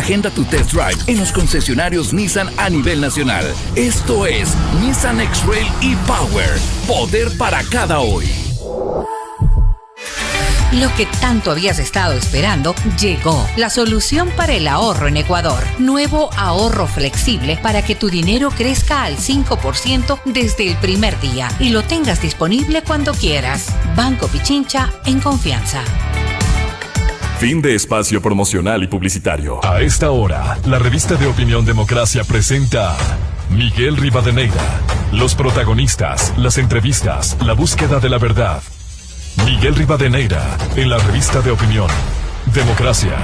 Agenda tu test drive en los concesionarios Nissan a nivel nacional. Esto es Nissan X-Trail e-Power. Poder para cada hoy. Lo que tanto habías estado esperando llegó. La solución para el ahorro en Ecuador. Nuevo ahorro flexible para que tu dinero crezca al 5% desde el primer día y lo tengas disponible cuando quieras. Banco Pichincha, en confianza. Fin de espacio promocional y publicitario. A esta hora, la revista de opinión Democracia presenta Miguel Rivadeneira. Los protagonistas, las entrevistas, la búsqueda de la verdad. Miguel Rivadeneira, en la revista de opinión Democracia.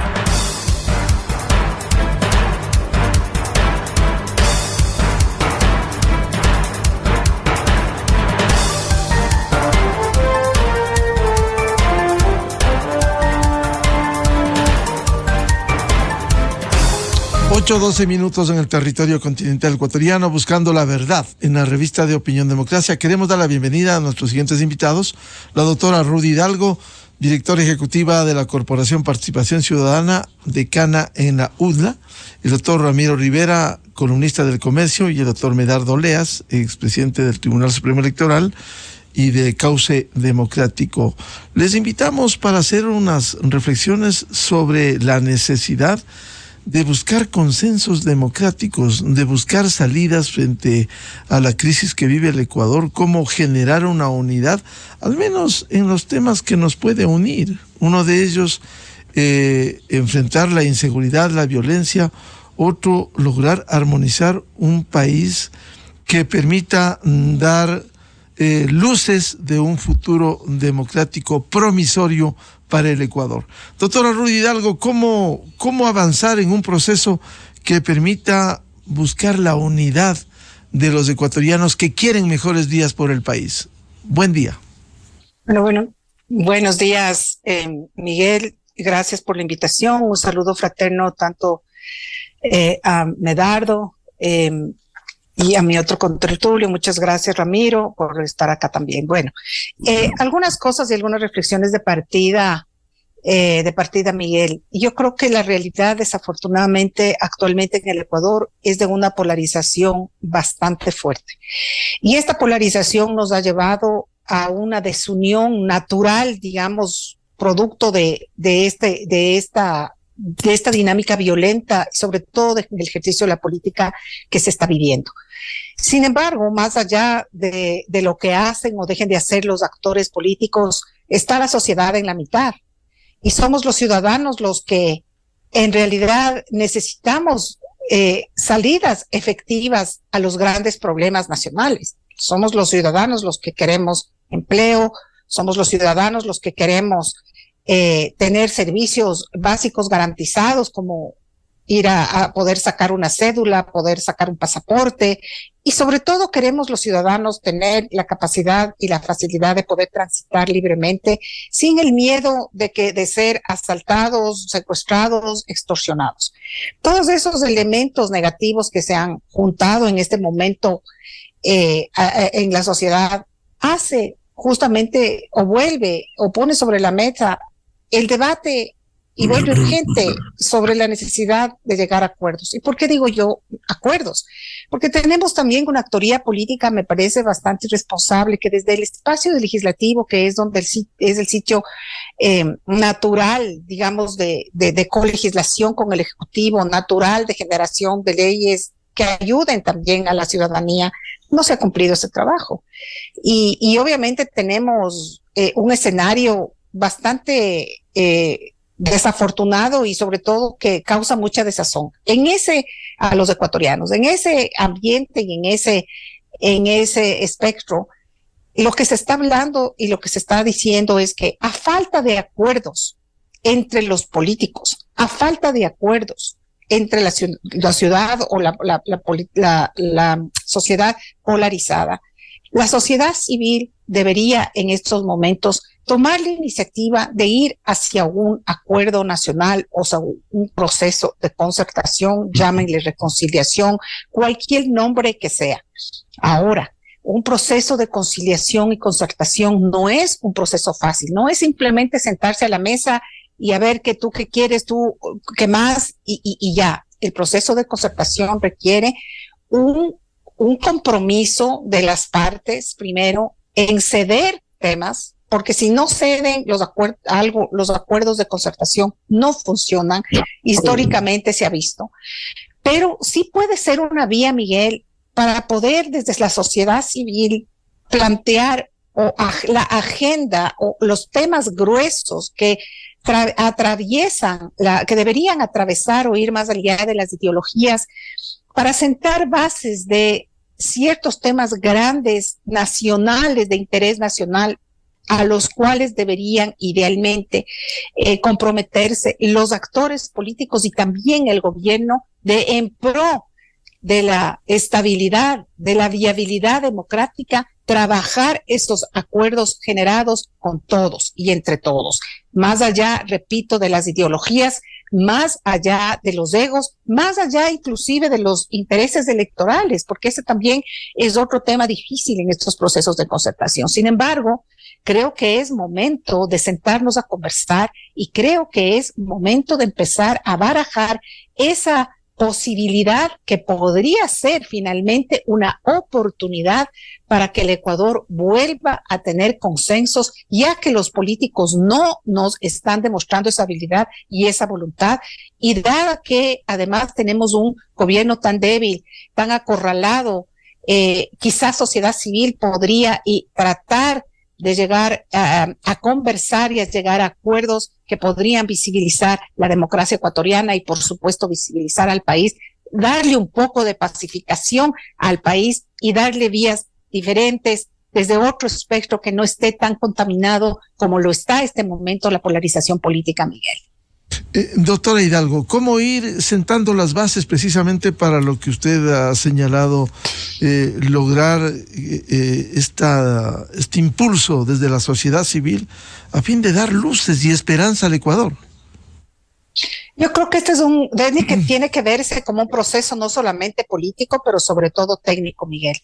Ocho 12 minutos en el territorio continental ecuatoriano, buscando la verdad en la revista de opinión Democracia. Queremos dar la bienvenida a nuestros siguientes invitados: la doctora Rudy Hidalgo, directora ejecutiva de la Corporación Participación Ciudadana, decana en la UDLA; el doctor Ramiro Rivera, columnista del Comercio; y el doctor Medardo Oleas, expresidente del Tribunal Supremo Electoral y de Cauce Democrático. Les invitamos para hacer unas reflexiones sobre la necesidad de buscar consensos democráticos, de buscar salidas frente a la crisis que vive el Ecuador, cómo generar una unidad, al menos en los temas que nos puede unir. Uno de ellos, enfrentar la inseguridad, la violencia; otro, lograr armonizar un país que permita dar luces de un futuro democrático promisorio para el Ecuador. Doctora Rudy Hidalgo, ¿cómo avanzar en un proceso que permita buscar la unidad de los ecuatorianos que quieren mejores días por el país? Buen día. Bueno, buenos días, Miguel. Gracias por la invitación. Un saludo fraterno tanto a Medardo y a mi otro contertulio. Muchas gracias, Ramiro, por estar acá también. Bueno, algunas cosas y algunas reflexiones de partida, Miguel. Yo creo que la realidad, desafortunadamente, actualmente en el Ecuador es de una polarización bastante fuerte. Y esta polarización nos ha llevado a una desunión natural, digamos, producto de esta dinámica violenta, sobre todo del ejercicio de la política que se está viviendo. Sin embargo, más allá de lo que hacen o dejen de hacer los actores políticos, está la sociedad en la mitad. Y somos los ciudadanos los que en realidad necesitamos salidas efectivas a los grandes problemas nacionales. Somos los ciudadanos los que queremos empleo, somos los ciudadanos los que queremos tener servicios básicos garantizados, como ir a poder sacar una cédula, poder sacar un pasaporte, y sobre todo queremos los ciudadanos tener la capacidad y la facilidad de poder transitar libremente sin el miedo de ser asaltados, secuestrados, extorsionados. Todos esos elementos negativos que se han juntado en este momento en la sociedad hace justamente o vuelve o pone sobre la mesa el debate y vuelve urgente sobre la necesidad de llegar a acuerdos. ¿Y por qué digo yo acuerdos? Porque tenemos también una actoría política, me parece bastante irresponsable, que desde el espacio legislativo, que es donde es el sitio natural, digamos, de colegislación con el Ejecutivo, natural de generación de leyes que ayuden también a la ciudadanía, no se ha cumplido ese trabajo. Y obviamente tenemos un escenario bastante desafortunado y sobre todo que causa mucha desazón a los ecuatorianos. En ese ambiente y en ese espectro, lo que se está hablando y lo que se está diciendo es que a falta de acuerdos entre los políticos, a falta de acuerdos entre la ciudad o la sociedad polarizada, la sociedad civil debería en estos momentos tomar la iniciativa de ir hacia un acuerdo nacional, o sea, un proceso de concertación, llámenle reconciliación, cualquier nombre que sea. Ahora, un proceso de conciliación y concertación no es un proceso fácil, no es simplemente sentarse a la mesa y a ver que tú qué quieres, tú qué más, y ya. El proceso de concertación requiere un compromiso de las partes, primero, en ceder temas, porque si no ceden los acuerdos de concertación no funcionan. Históricamente se ha visto. Pero sí puede ser una vía, Miguel, para poder desde la sociedad civil plantear la agenda o los temas gruesos que atraviesan, que deberían atravesar o ir más allá de las ideologías, para sentar bases de ciertos temas grandes, nacionales, de interés nacional, a los cuales deberían idealmente comprometerse los actores políticos y también el gobierno en pro de la estabilidad, de la viabilidad democrática, trabajar estos acuerdos generados con todos y entre todos, más allá, repito, de las ideologías, más allá de los egos, más allá inclusive de los intereses electorales, porque ese también es otro tema difícil en estos procesos de concertación. Sin embargo, creo que es momento de sentarnos a conversar y creo que es momento de empezar a barajar esa posibilidad que podría ser finalmente una oportunidad para que el Ecuador vuelva a tener consensos, ya que los políticos no nos están demostrando esa habilidad y esa voluntad, y dada que además tenemos un gobierno tan débil, tan acorralado, quizás sociedad civil podría tratar de llegar a conversar y a llegar a acuerdos que podrían visibilizar la democracia ecuatoriana y, por supuesto, visibilizar al país, darle un poco de pacificación al país y darle vías diferentes desde otro espectro que no esté tan contaminado como lo está en este momento la polarización política, Miguel. Doctora Hidalgo, ¿cómo ir sentando las bases precisamente para lo que usted ha señalado, lograr este impulso desde la sociedad civil a fin de dar luces y esperanza al Ecuador? Yo creo que este es que tiene que verse como un proceso no solamente político, pero sobre todo técnico, Miguel.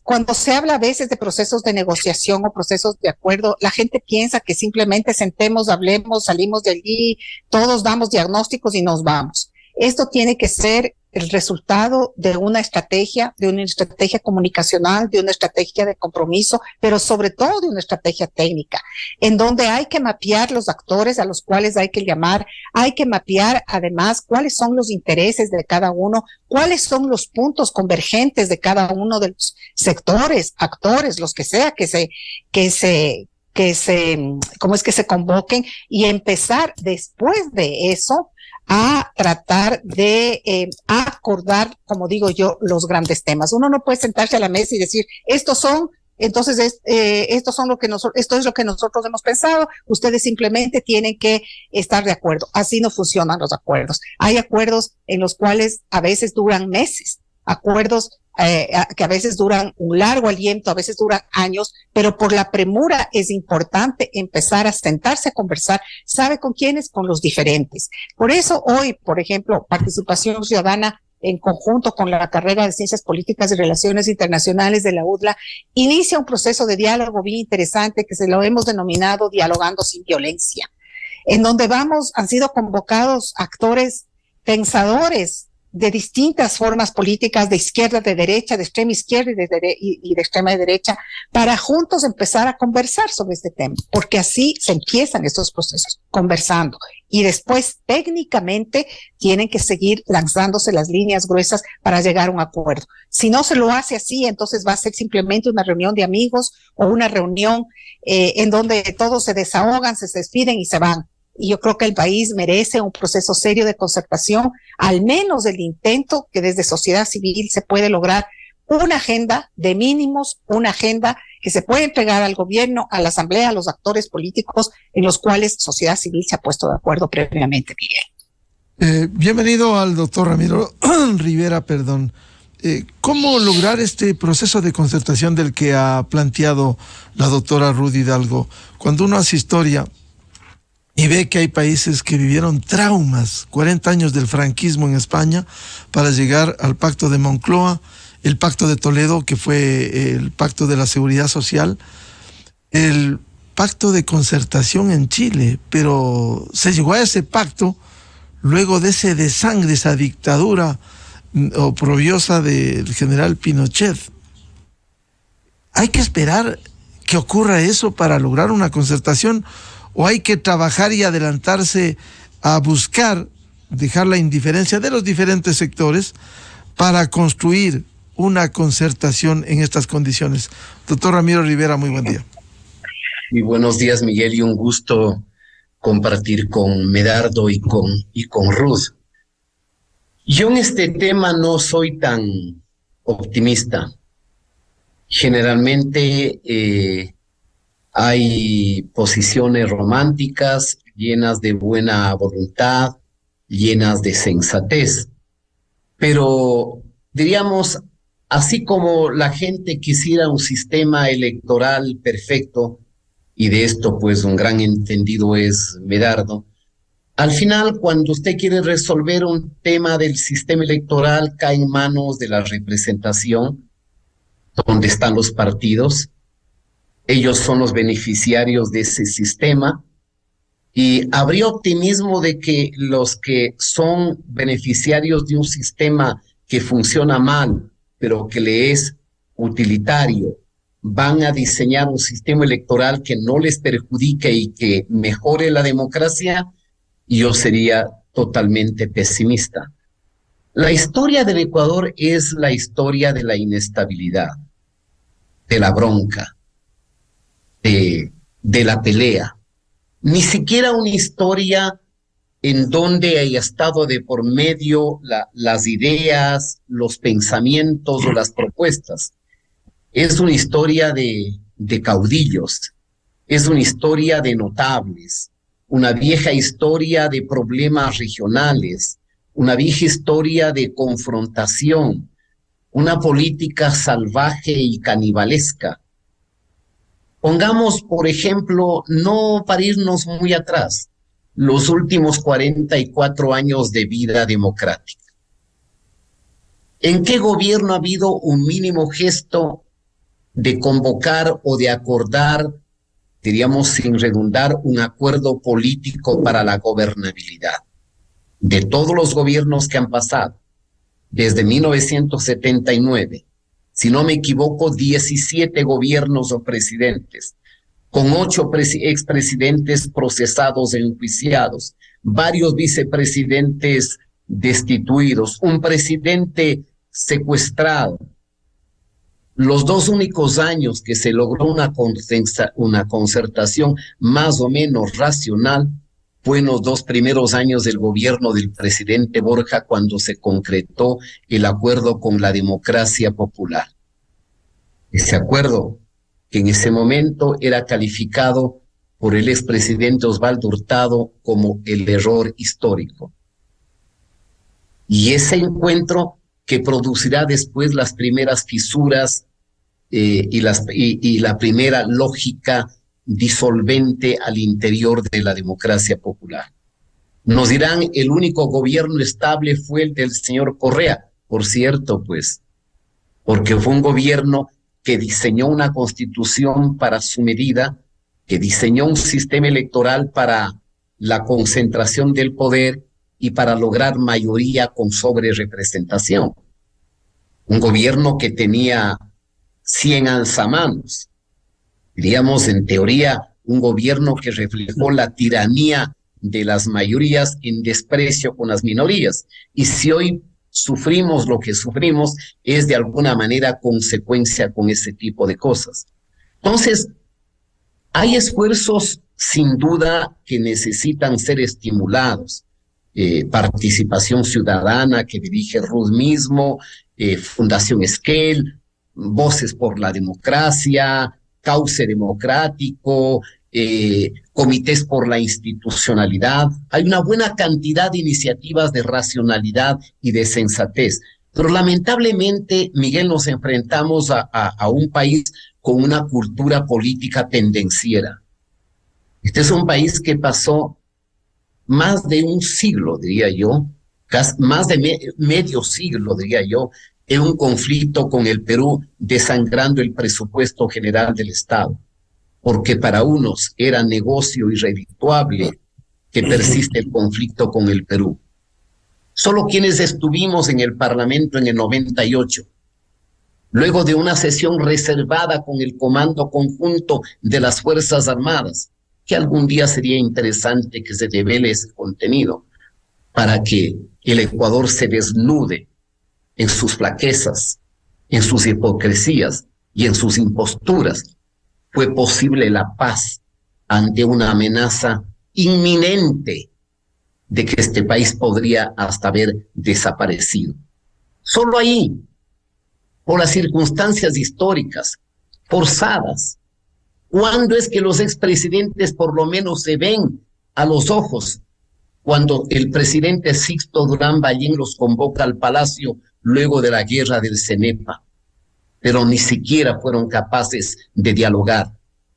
Cuando se habla a veces de procesos de negociación o procesos de acuerdo, la gente piensa que simplemente sentemos, hablemos, salimos de allí, todos damos diagnósticos y nos vamos. Esto tiene que ser el resultado de una estrategia comunicacional, de una estrategia de compromiso, pero sobre todo de una estrategia técnica, en donde hay que mapear los actores a los cuales hay que llamar, hay que mapear además cuáles son los intereses de cada uno, cuáles son los puntos convergentes de cada uno de los sectores, actores, los que sea que se convoquen, y empezar después de eso a tratar de acordar, como digo yo, los grandes temas. Uno no puede sentarse a la mesa y decir, esto es lo que nosotros hemos pensado, ustedes simplemente tienen que estar de acuerdo. Así no funcionan los acuerdos. Hay acuerdos en los cuales a veces duran meses, acuerdos que a veces duran un largo aliento, a veces duran años, pero por la premura es importante empezar a sentarse a conversar. ¿Sabe con quiénes? Con los diferentes. Por eso hoy, por ejemplo, Participación Ciudadana, en conjunto con la carrera de Ciencias Políticas y Relaciones Internacionales de la UDLA, inicia un proceso de diálogo bien interesante que se lo hemos denominado Dialogando sin Violencia, en donde han sido convocados actores pensadores de distintas formas políticas, de izquierda, de derecha, de extrema izquierda y de extrema derecha, para juntos empezar a conversar sobre este tema, porque así se empiezan estos procesos, conversando, y después técnicamente tienen que seguir lanzándose las líneas gruesas para llegar a un acuerdo. Si no se lo hace así, entonces va a ser simplemente una reunión de amigos o una reunión en donde todos se desahogan, se despiden y se van. Y yo creo que el país merece un proceso serio de concertación, al menos el intento que desde sociedad civil se puede lograr una agenda de mínimos, una agenda que se puede entregar al gobierno, a la asamblea, a los actores políticos en los cuales sociedad civil se ha puesto de acuerdo previamente, Miguel. Bienvenido al doctor Ramiro Rivera, ¿Cómo lograr este proceso de concertación del que ha planteado la doctora Rudy Hidalgo? Cuando uno hace historia y ve que hay países que vivieron traumas, 40 años del franquismo en España, para llegar al Pacto de Moncloa, el Pacto de Toledo, que fue el Pacto de la Seguridad Social, el pacto de concertación en Chile, pero se llegó a ese pacto luego de ese desangre, esa dictadura oprobiosa del general Pinochet. ¿Hay que esperar que ocurra eso para lograr una concertación o hay que trabajar y adelantarse a buscar, dejar la indiferencia de los diferentes sectores para construir una concertación en estas condiciones? Doctor Ramiro Rivera, muy buen día. Muy buenos días, Miguel, y un gusto compartir con Medardo y con Ruth. Yo en este tema no soy tan optimista. Generalmente hay posiciones románticas llenas de buena voluntad, llenas de sensatez, pero diríamos, así como la gente quisiera un sistema electoral perfecto, y de esto pues un gran entendido es Medardo, al final cuando usted quiere resolver un tema del sistema electoral cae en manos de la representación, donde están los partidos. Ellos son los beneficiarios de ese sistema y habría optimismo de que los que son beneficiarios de un sistema que funciona mal, pero que le es utilitario, van a diseñar un sistema electoral que no les perjudique y que mejore la democracia. Yo sería totalmente pesimista. La historia del Ecuador es la historia de la inestabilidad, de la bronca, de la pelea. Ni siquiera una historia en donde haya estado de por medio las ideas, los pensamientos o las propuestas. Es una historia de caudillos, es una historia de notables, una vieja historia de problemas regionales, una vieja historia de confrontación, una política salvaje y canibalesca. Pongamos, por ejemplo, no para irnos muy atrás, los últimos 44 años de vida democrática. ¿En qué gobierno ha habido un mínimo gesto de convocar o de acordar, diríamos sin redundar, un acuerdo político para la gobernabilidad? De todos los gobiernos que han pasado, desde 1979, si no me equivoco, 17 gobiernos o presidentes, con 8 expresidentes procesados e enjuiciados, varios vicepresidentes destituidos, un presidente secuestrado. Los 2 únicos años que se logró una concertación más o menos racional fueron los 2 primeros años del gobierno del presidente Borja, cuando se concretó el acuerdo con la democracia popular. Ese acuerdo que en ese momento era calificado por el expresidente Osvaldo Hurtado como el error histórico. Y ese encuentro que producirá después las primeras fisuras y la primera lógica disolvente al interior de la democracia popular. Nos dirán, el único gobierno estable fue el del señor Correa. Por cierto, pues, porque fue un gobierno que diseñó una constitución para su medida, que diseñó un sistema electoral para la concentración del poder y para lograr mayoría con sobrerepresentación. Un gobierno que tenía 100 alzamanos. Diríamos, en teoría, un gobierno que reflejó la tiranía de las mayorías en desprecio con las minorías. Y si hoy sufrimos lo que sufrimos, es de alguna manera consecuencia con ese tipo de cosas. Entonces, hay esfuerzos sin duda que necesitan ser estimulados. Participación ciudadana que dirige Ruth mismo, Fundación Esquel, Voces por la Democracia, Cauce Democrático, comités por la institucionalidad. Hay una buena cantidad de iniciativas de racionalidad y de sensatez, pero lamentablemente, Miguel, nos enfrentamos a un país con una cultura política tendenciera. Este es un país que pasó más de un siglo, diría yo, más de medio siglo, diría yo, en un conflicto con el Perú, desangrando el presupuesto general del Estado. porque para unos era negocio irredituable que persiste el conflicto con el Perú. Solo quienes estuvimos en el Parlamento en el 98, luego de una sesión reservada con el Comando Conjunto de las Fuerzas Armadas, que algún día sería interesante que se devele ese contenido, para que el Ecuador se desnude en sus flaquezas, en sus hipocresías y en sus imposturas, fue posible la paz ante una amenaza inminente de que este país podría hasta haber desaparecido. Solo ahí, por las circunstancias históricas forzadas, ¿cuándo es que los expresidentes por lo menos se ven a los ojos? Cuando el presidente Sixto Durán Ballén los convoca al palacio luego de la guerra del Cenepa, pero ni siquiera fueron capaces de dialogar,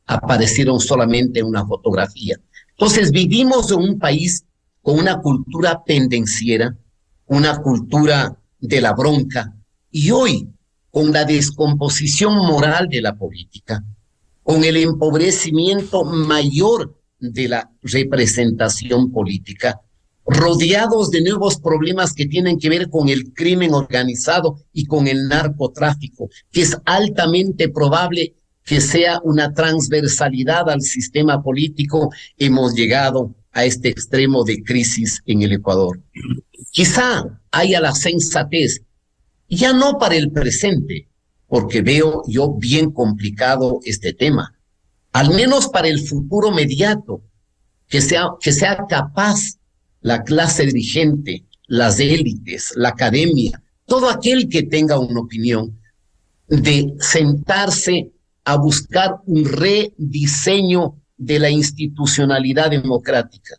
aparecieron solamente en una fotografía. Entonces vivimos en un país con una cultura pendenciera, una cultura de la bronca, y hoy, con la descomposición moral de la política, con el empobrecimiento mayor de la representación política, rodeados de nuevos problemas que tienen que ver con el crimen organizado y con el narcotráfico, que es altamente probable que sea una transversalidad al sistema político, hemos llegado a este extremo de crisis en el Ecuador. Quizá haya la sensatez, ya no para el presente, porque veo yo bien complicado este tema, al menos para el futuro inmediato, que sea capaz la clase dirigente, las élites, la academia, todo aquel que tenga una opinión, de sentarse a buscar un rediseño de la institucionalidad democrática.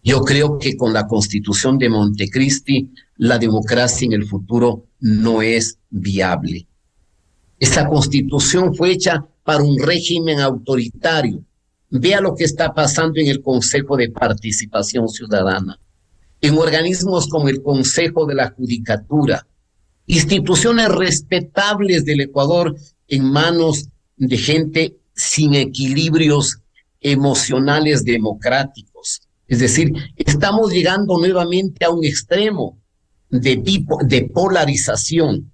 Yo creo que con la Constitución de Montecristi, la democracia en el futuro no es viable. Esa Constitución fue hecha para un régimen autoritario. Vea lo que está pasando en el Consejo de Participación Ciudadana, en organismos como el Consejo de la Judicatura, instituciones respetables del Ecuador en manos de gente sin equilibrios emocionales democráticos. Es decir, estamos llegando nuevamente a un extremo de polarización,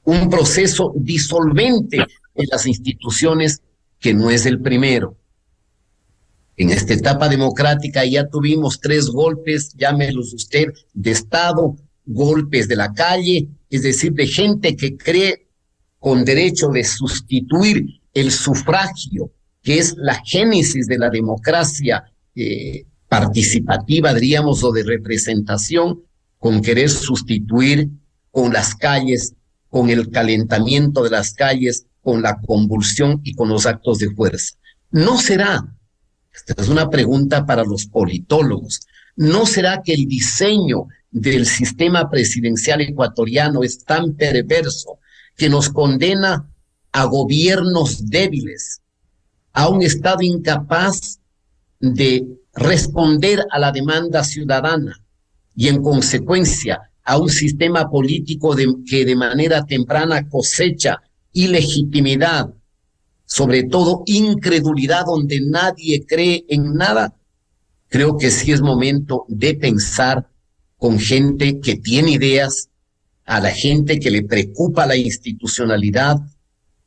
un proceso disolvente de las instituciones que no es el primero. En esta etapa democrática ya tuvimos 3 golpes, llámelos usted, de Estado, golpes de la calle, es decir, de gente que cree con derecho de sustituir el sufragio, que es la génesis de la democracia participativa, diríamos, o de representación, con querer sustituir con las calles, con el calentamiento de las calles, con la convulsión y con los actos de fuerza. ¿No será, esta es una pregunta para los politólogos, no será que el diseño del sistema presidencial ecuatoriano es tan perverso que nos condena a gobiernos débiles, a un Estado incapaz de responder a la demanda ciudadana y en consecuencia a un sistema político que de manera temprana cosecha ilegitimidad, sobre todo incredulidad donde nadie cree en nada? Creo que sí es momento de pensar con gente que tiene ideas, a la gente que le preocupa la institucionalidad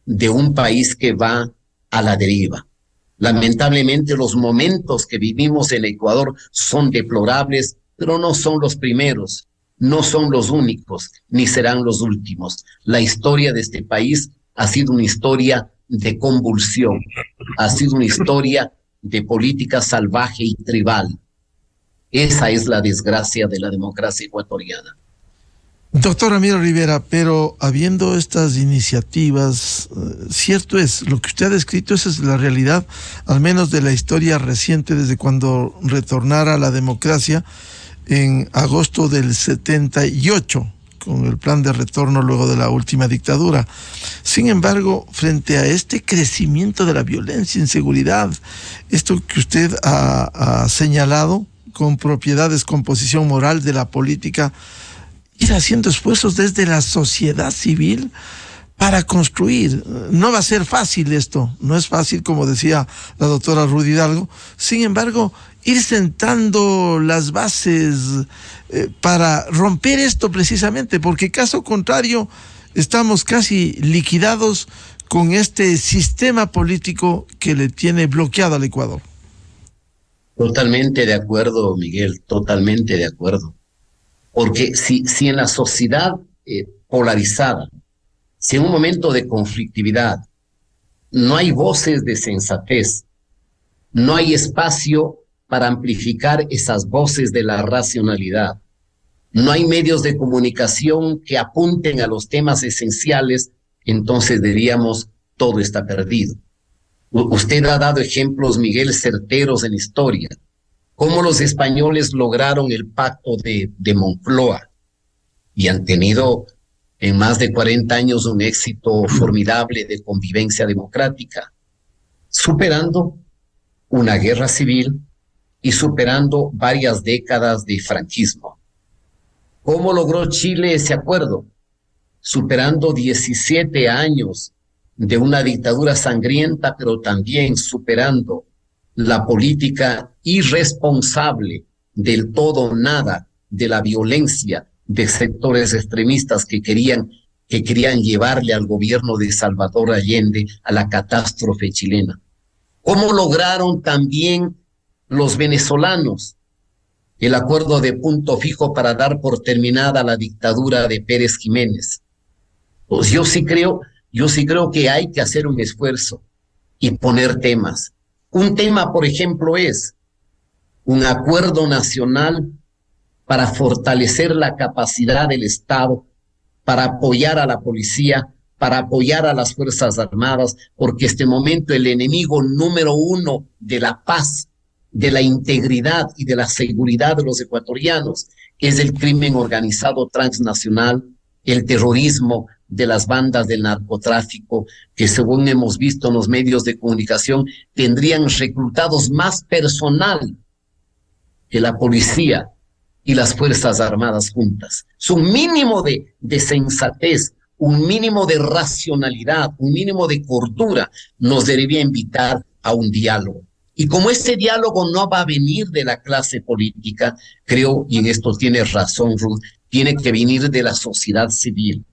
de un país que va a la deriva. Lamentablemente los momentos que vivimos en Ecuador son deplorables, pero no son los primeros, no son los únicos, ni serán los últimos. La historia de este país ha sido una historia de convulsión, ha sido una historia de política salvaje y tribal. Esa es la desgracia de la democracia ecuatoriana. Doctor Ramiro Rivera, pero habiendo estas iniciativas, cierto es, lo que usted ha descrito, esa es la realidad, al menos de la historia reciente, desde cuando retornara la democracia en agosto del 78, con el plan de retorno luego de la última dictadura. Sin embargo, frente a este crecimiento de la violencia, inseguridad, esto que usted ha señalado, con propiedad, descomposición moral de la política, ir haciendo esfuerzos desde la sociedad civil para construir. No va a ser fácil esto, no es fácil, como decía la doctora Rudy Hidalgo. Sin embargo, ir sentando las bases para romper esto precisamente, porque caso contrario estamos casi liquidados con este sistema político que le tiene bloqueado al Ecuador. Totalmente de acuerdo, Miguel, totalmente de acuerdo. Porque si en la sociedad polarizada, si en un momento de conflictividad no hay voces de sensatez, no hay espacio para amplificar esas voces de la racionalidad, no hay medios de comunicación que apunten a los temas esenciales, entonces diríamos, todo está perdido. Usted ha dado ejemplos, Miguel, certeros en historia. Cómo los españoles lograron el pacto de Moncloa y han tenido en más de 40 años un éxito formidable de convivencia democrática, superando una guerra civil y superando varias décadas de franquismo. ¿Cómo logró Chile ese acuerdo? Superando 17 años de una dictadura sangrienta, pero también superando la política irresponsable del todo o nada, de la violencia de sectores extremistas que querían llevarle al gobierno de Salvador Allende a la catástrofe chilena. ¿Cómo lograron también los venezolanos el acuerdo de punto fijo para dar por terminada la dictadura de Pérez Jiménez? Pues yo sí creo que hay que hacer un esfuerzo y poner temas. Un tema, por ejemplo, es un acuerdo nacional para fortalecer la capacidad del Estado, para apoyar a la policía, para apoyar a las Fuerzas Armadas, porque este momento el enemigo número uno de la paz, de la integridad y de la seguridad de los ecuatorianos es el crimen organizado transnacional, el terrorismo de las bandas del narcotráfico, que según hemos visto en los medios de comunicación, tendrían reclutados más personal que la policía y las Fuerzas Armadas juntas. Es un mínimo de sensatez, un mínimo de racionalidad, un mínimo de cordura nos debería invitar a un diálogo. Y como este diálogo no va a venir de la clase política, creo, y en esto tiene razón Ruth, tiene que venir de la sociedad civil,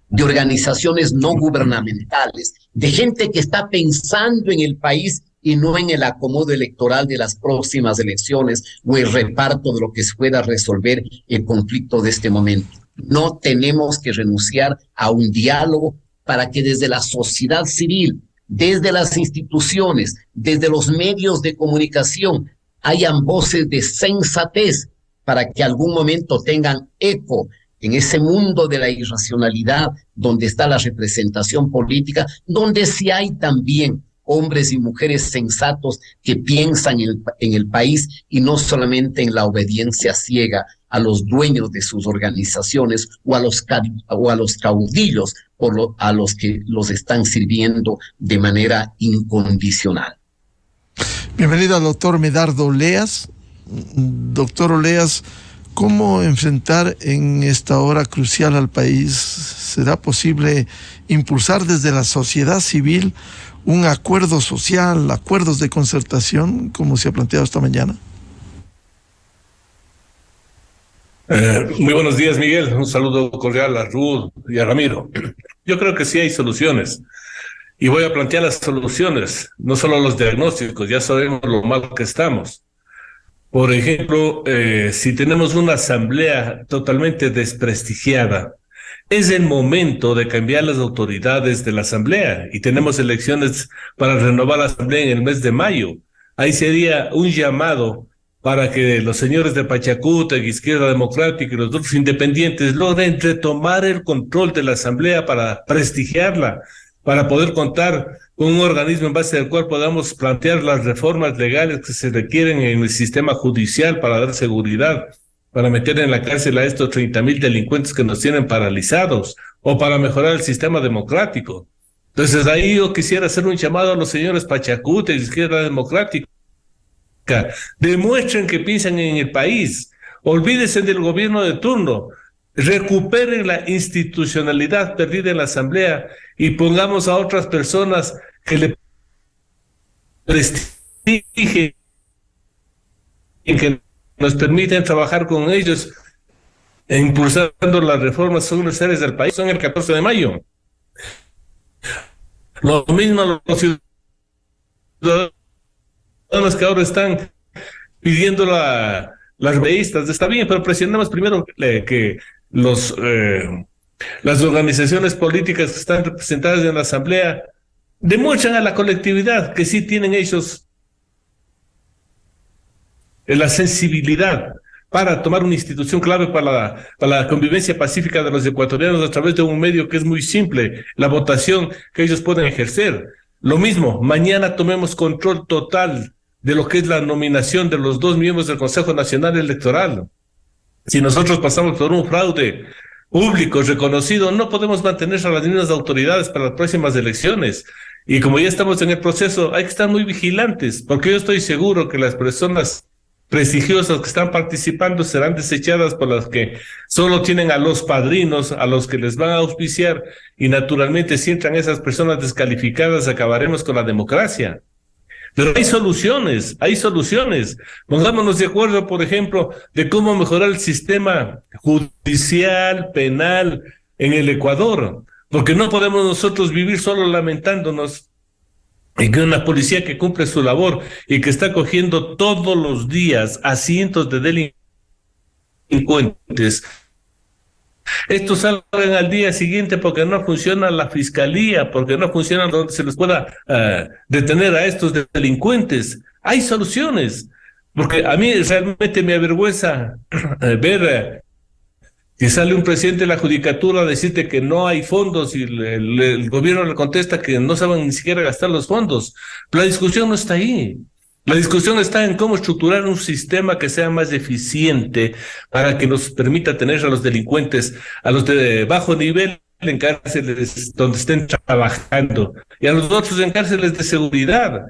de organizaciones no gubernamentales, de gente que está pensando en el país y no en el acomodo electoral de las próximas elecciones o el reparto de lo que se pueda resolver el conflicto de este momento. No tenemos que renunciar a un diálogo para que desde la sociedad civil, desde las instituciones, desde los medios de comunicación, hayan voces de sensatez para que algún momento tengan eco en ese mundo de la irracionalidad donde está la representación política, donde sí hay también hombres y mujeres sensatos que piensan en el país y no solamente en la obediencia ciega a los dueños de sus organizaciones o a los caudillos a los que los están sirviendo de manera incondicional. Bienvenido al doctor Medardo Oleas. Doctor Oleas, ¿cómo enfrentar en esta hora crucial al país? ¿Será posible impulsar desde la sociedad civil un acuerdo social, acuerdos de concertación, como se ha planteado esta mañana? Muy buenos días, Miguel. Un saludo cordial a Ruth y a Ramiro. Yo creo que sí hay soluciones. Y voy a plantear las soluciones, no solo los diagnósticos, ya sabemos lo mal que estamos. Por ejemplo, si tenemos una asamblea totalmente desprestigiada, es el momento de cambiar las autoridades de la asamblea y tenemos elecciones para renovar la asamblea en el mes de mayo. Ahí sería un llamado para que los señores de Pachacuta, Izquierda Democrática y los otros independientes logren retomar el control de la asamblea para prestigiarla, para poder contar con un organismo en base al cual podamos plantear las reformas legales que se requieren en el sistema judicial para dar seguridad, para meter en la cárcel a estos 30,000 delincuentes que nos tienen paralizados, o para mejorar el sistema democrático. Entonces ahí yo quisiera hacer un llamado a los señores Pachacuta y Izquierda Democrática. Demuestren que piensan en el país, olvídense del gobierno de turno, recuperen la institucionalidad perdida en la Asamblea y pongamos a otras personas que le prestigien, que nos permiten trabajar con ellos e impulsando las reformas son necesarias del país. Son el 14 de mayo. Lo mismo los ciudadanos que ahora están pidiendo las revistas. Está bien, pero presionemos primero que las organizaciones políticas que están representadas en la Asamblea demuestran a la colectividad que sí tienen ellos la sensibilidad para tomar una institución clave para la convivencia pacífica de los ecuatorianos a través de un medio que es muy simple, la votación que ellos pueden ejercer. Lo mismo, mañana tomemos control total de lo que es la nominación de los 2 miembros del Consejo Nacional Electoral. Si nosotros pasamos por un fraude público reconocido, no podemos mantener a las mismas autoridades para las próximas elecciones. Y como ya estamos en el proceso, hay que estar muy vigilantes, porque yo estoy seguro que las personas prestigiosas que están participando serán desechadas por las que solo tienen a los padrinos, a los que les van a auspiciar, y naturalmente si entran esas personas descalificadas acabaremos con la democracia. Pero hay soluciones. Pongámonos de acuerdo, por ejemplo, de cómo mejorar el sistema judicial, penal en el Ecuador, porque no podemos nosotros vivir solo lamentándonos en que una policía que cumple su labor y que está cogiendo todos los días a cientos de delincuentes, estos salgan al día siguiente porque no funciona la fiscalía, porque no funciona donde se les pueda detener a estos delincuentes. Hay soluciones, porque a mí realmente me avergüenza ver que sale un presidente de la judicatura a decirte que no hay fondos y el gobierno le contesta que no saben ni siquiera gastar los fondos. La discusión no está ahí. La discusión está en cómo estructurar un sistema que sea más eficiente para que nos permita tener a los delincuentes, a los de bajo nivel en cárceles donde estén trabajando y a los otros en cárceles de seguridad.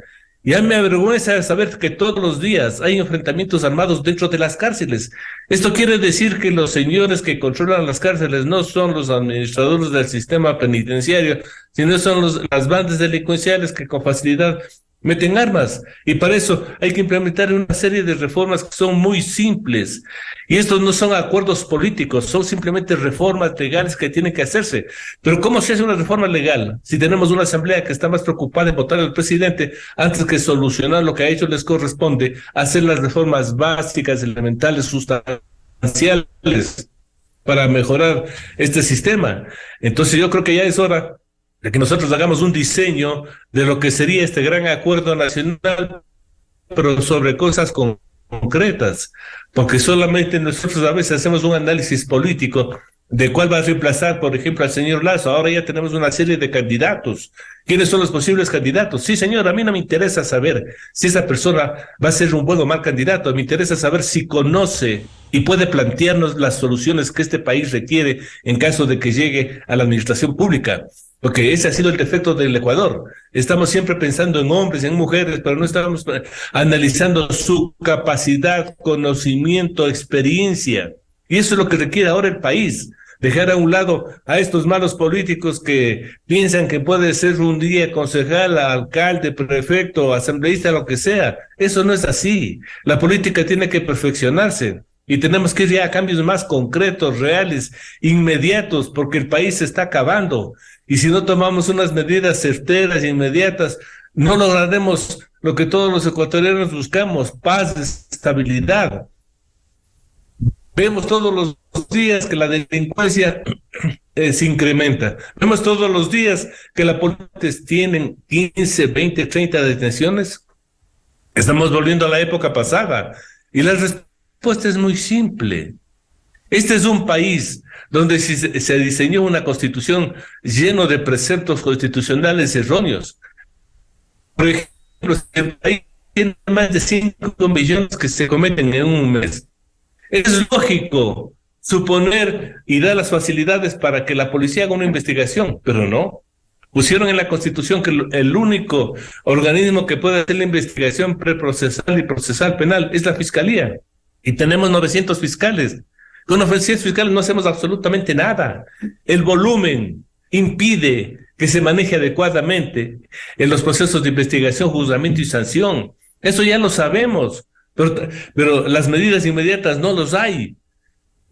Ya me avergüenza saber que todos los días hay enfrentamientos armados dentro de las cárceles. Esto quiere decir que los señores que controlan las cárceles no son los administradores del sistema penitenciario, sino son las bandas delincuenciales que con facilidad meten armas. Y para eso hay que implementar una serie de reformas que son muy simples. Y estos no son acuerdos políticos, son simplemente reformas legales que tienen que hacerse. Pero ¿cómo se hace una reforma legal si tenemos una asamblea que está más preocupada en votar al presidente antes que solucionar lo que a ellos les corresponde, hacer las reformas básicas, elementales, sustanciales para mejorar este sistema? Entonces yo creo que ya es hora de que nosotros hagamos un diseño de lo que sería este gran acuerdo nacional, pero sobre cosas concretas, porque solamente nosotros a veces hacemos un análisis político de cuál va a reemplazar, por ejemplo, al señor Lasso. Ahora ya tenemos una serie de candidatos. ¿Quiénes son los posibles candidatos? Sí, señor, a mí no me interesa saber si esa persona va a ser un buen o mal candidato. Me interesa saber si conoce y puede plantearnos las soluciones que este país requiere en caso de que llegue a la administración pública. Porque ese ha sido el defecto del Ecuador. Estamos siempre pensando en hombres, en mujeres, pero no estamos analizando su capacidad, conocimiento, experiencia. Y eso es lo que requiere ahora el país. Dejar a un lado a estos malos políticos que piensan que puede ser un día concejal, alcalde, prefecto, asambleísta, lo que sea. Eso no es así. La política tiene que perfeccionarse. Y tenemos que ir ya a cambios más concretos, reales, inmediatos, porque el país se está acabando. Y si no tomamos unas medidas certeras e inmediatas, no lograremos lo que todos los ecuatorianos buscamos: paz, estabilidad. Vemos todos los días que la delincuencia se incrementa. Vemos todos los días que las policías tienen 15, 20, 30 detenciones. Estamos volviendo a la época pasada. Y la respuesta es muy simple. Este es un país donde se diseñó una constitución lleno de preceptos constitucionales erróneos. Por ejemplo, el país tiene más de 5 millones que se cometen en un mes. Es lógico suponer y dar las facilidades para que la policía haga una investigación, pero no. Pusieron en la Constitución que el único organismo que puede hacer la investigación preprocesal y procesal penal es la Fiscalía. Y tenemos 900 fiscales. Con oficiales fiscales no hacemos absolutamente nada. El volumen impide que se maneje adecuadamente en los procesos de investigación, juzgamiento y sanción. Eso ya lo sabemos, pero las medidas inmediatas no los hay.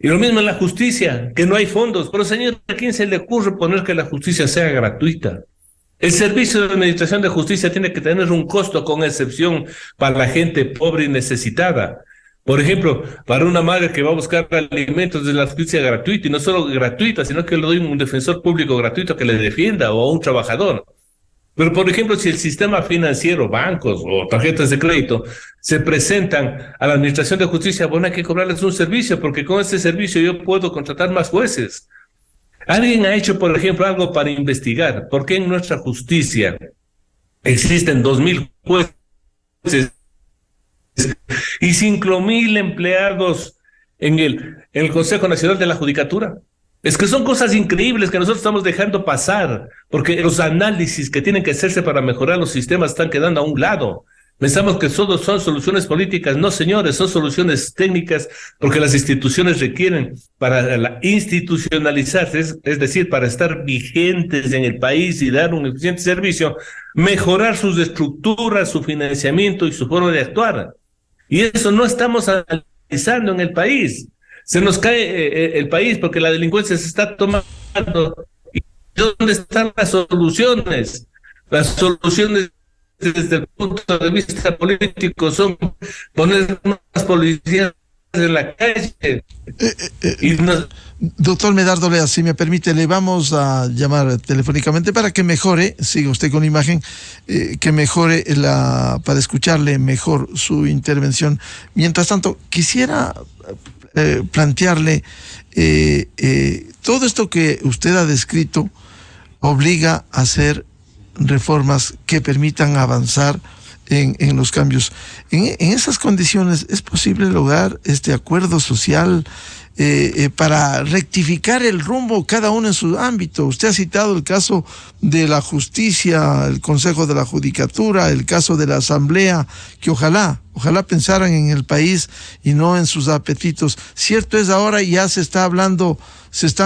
Y lo mismo en la justicia, que no hay fondos. Pero señor, ¿a quién se le ocurre poner que la justicia sea gratuita? El servicio de administración de justicia tiene que tener un costo con excepción para la gente pobre y necesitada. Por ejemplo, para una madre que va a buscar alimentos de la justicia gratuita, y no solo gratuita, sino que le doy un defensor público gratuito que le defienda, o a un trabajador. Pero, por ejemplo, si el sistema financiero, bancos o tarjetas de crédito, se presentan a la administración de justicia, bueno, hay que cobrarles un servicio, porque con ese servicio yo puedo contratar más jueces. ¿Alguien ha hecho, por ejemplo, algo para investigar por qué en nuestra justicia existen 2.000 jueces y 5.000 empleados en el Consejo Nacional de la Judicatura? Es que son cosas increíbles que nosotros estamos dejando pasar, porque los análisis que tienen que hacerse para mejorar los sistemas están quedando a un lado. Pensamos que solo son soluciones políticas. No, señores, son soluciones técnicas, porque las instituciones requieren, para institucionalizarse, es decir, para estar vigentes en el país y dar un eficiente servicio, mejorar sus estructuras, su financiamiento y su forma de actuar. Y eso no estamos analizando en el país. Se nos cae el país porque la delincuencia se está tomando. ¿Y dónde están las soluciones? Las soluciones desde el punto de vista político son poner más policías en la calle. Doctor Medardo Olea, si me permite, le vamos a llamar telefónicamente para que mejore, siga usted con la imagen, que mejore para escucharle mejor su intervención. Mientras tanto, quisiera plantearle todo esto que usted ha descrito obliga a hacer reformas que permitan avanzar en los cambios. En esas condiciones, ¿es posible lograr este acuerdo social para rectificar el rumbo cada uno en su ámbito? Usted ha citado el caso de la justicia, el Consejo de la Judicatura, el caso de la Asamblea, que ojalá pensaran en el país y no en sus apetitos. Cierto es, ahora ya se está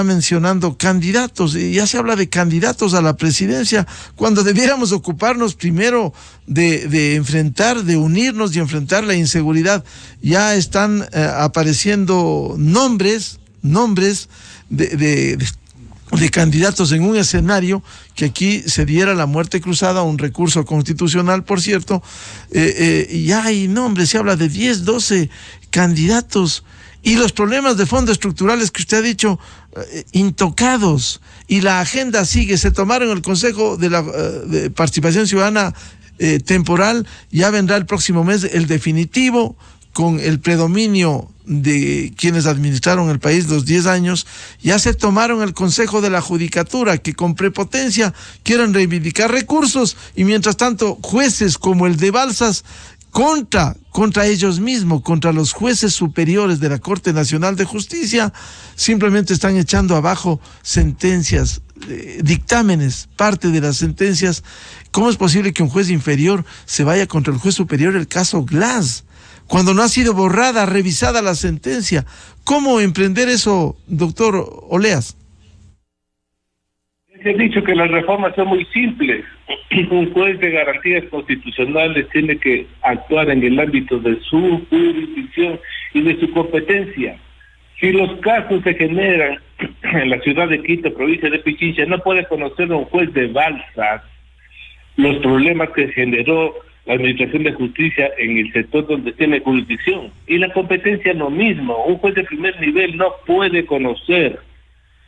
mencionando candidatos, y ya se habla de candidatos a la presidencia, cuando debiéramos ocuparnos primero de enfrentar, de unirnos y enfrentar la inseguridad. Ya están apareciendo nombres de candidatos en un escenario que aquí se diera la muerte cruzada, un recurso constitucional, por cierto. Ya hay nombres, se habla de 10, 12 candidatos, y los problemas de fondo estructurales que usted ha dicho, intocados, y la agenda sigue. Se tomaron el Consejo de Participación Ciudadana temporal, ya vendrá el próximo mes el definitivo, con el predominio de quienes administraron el país los 10 años. Ya se tomaron el Consejo de la Judicatura, que con prepotencia quieren reivindicar recursos, y mientras tanto jueces como el de Balsas, contra ellos mismos, contra los jueces superiores de la Corte Nacional de Justicia, simplemente están echando abajo sentencias, dictámenes, parte de las sentencias. ¿Cómo es posible que un juez inferior se vaya contra el juez superior? El caso Glass, cuando no ha sido borrada, revisada la sentencia. ¿Cómo emprender eso, doctor Oleas? He dicho que las reformas son muy simples. Un juez de garantías constitucionales tiene que actuar en el ámbito de su jurisdicción y de su competencia. Si los casos se generan en la ciudad de Quito, provincia de Pichincha, no puede conocer un juez de Balsas los problemas que generó la Administración de Justicia en el sector donde tiene jurisdicción. Y la competencia lo mismo. Un juez de primer nivel no puede conocer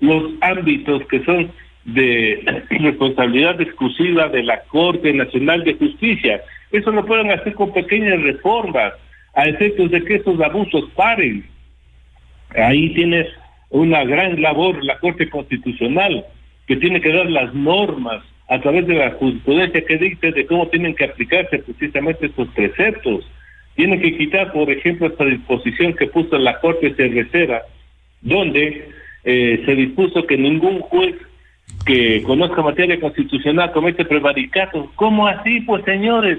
los ámbitos que son de responsabilidad exclusiva de la Corte Nacional de Justicia. Eso lo pueden hacer con pequeñas reformas, a efectos de que esos abusos paren. Ahí tiene una gran labor la Corte Constitucional, que tiene que dar las normas a través de la jurisprudencia que dicte de cómo tienen que aplicarse precisamente estos preceptos. Tienen que quitar, por ejemplo, esta disposición que puso la Corte Cervecera, donde se dispuso que ningún juez que conozca materia constitucional comete prevaricato. ¿Cómo así, pues, señores?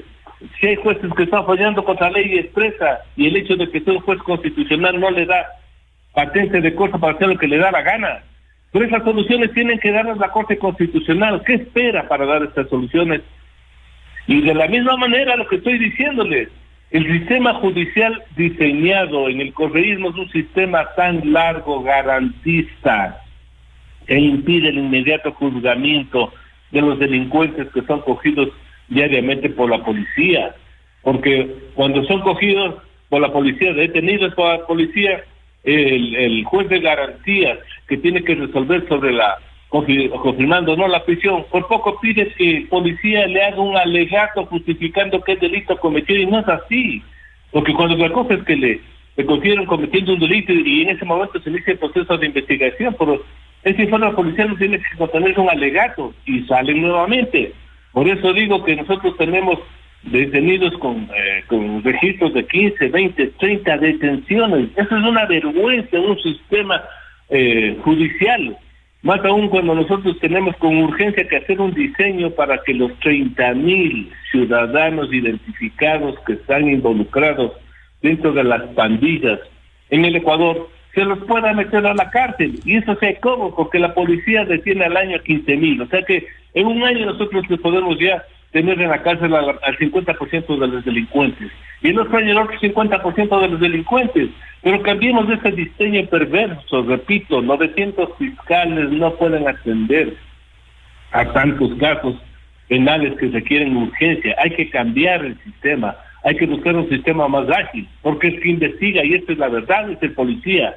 Si hay jueces que están fallando contra la ley expresa, y el hecho de que sea un juez constitucional no le da patente de cosas para hacer lo que le da la gana. Pero esas soluciones tienen que darlas la Corte Constitucional. ¿Qué espera para dar estas soluciones? Y de la misma manera, lo que estoy diciéndoles, el sistema judicial diseñado en el correísmo es un sistema tan largo, garantista, e impide el inmediato juzgamiento de los delincuentes que son cogidos diariamente por la policía. Porque cuando son cogidos por la policía, detenidos por la policía, el juez de garantías que tiene que resolver sobre confirmando o no la prisión, por poco pide que el policía le haga un alegato justificando qué delito cometió, y no es así, porque cuando la cosa es que le consideran cometiendo un delito y en ese momento se inicia el proceso de investigación, pero ese informe policial no tiene que contener un alegato y salen nuevamente. Por eso digo que nosotros tenemos detenidos con registros de 15, 20, 30 detenciones. Eso es una vergüenza en un sistema judicial. Más aún cuando nosotros tenemos con urgencia que hacer un diseño para que los 30,000 ciudadanos identificados que están involucrados dentro de las pandillas en el Ecuador se los pueda meter a la cárcel. Y eso sé cómo, porque la policía detiene al año 15,000. O sea que en un año nosotros podemos ya tener en la cárcel al 50% de los delincuentes. Y el otro año el otro 50% de los delincuentes. Pero cambiemos ese diseño perverso, repito, 900 fiscales no pueden atender a tantos casos penales que requieren urgencia. Hay que cambiar el sistema, hay que buscar un sistema más ágil, porque el que investiga, y esta es la verdad, es el policía.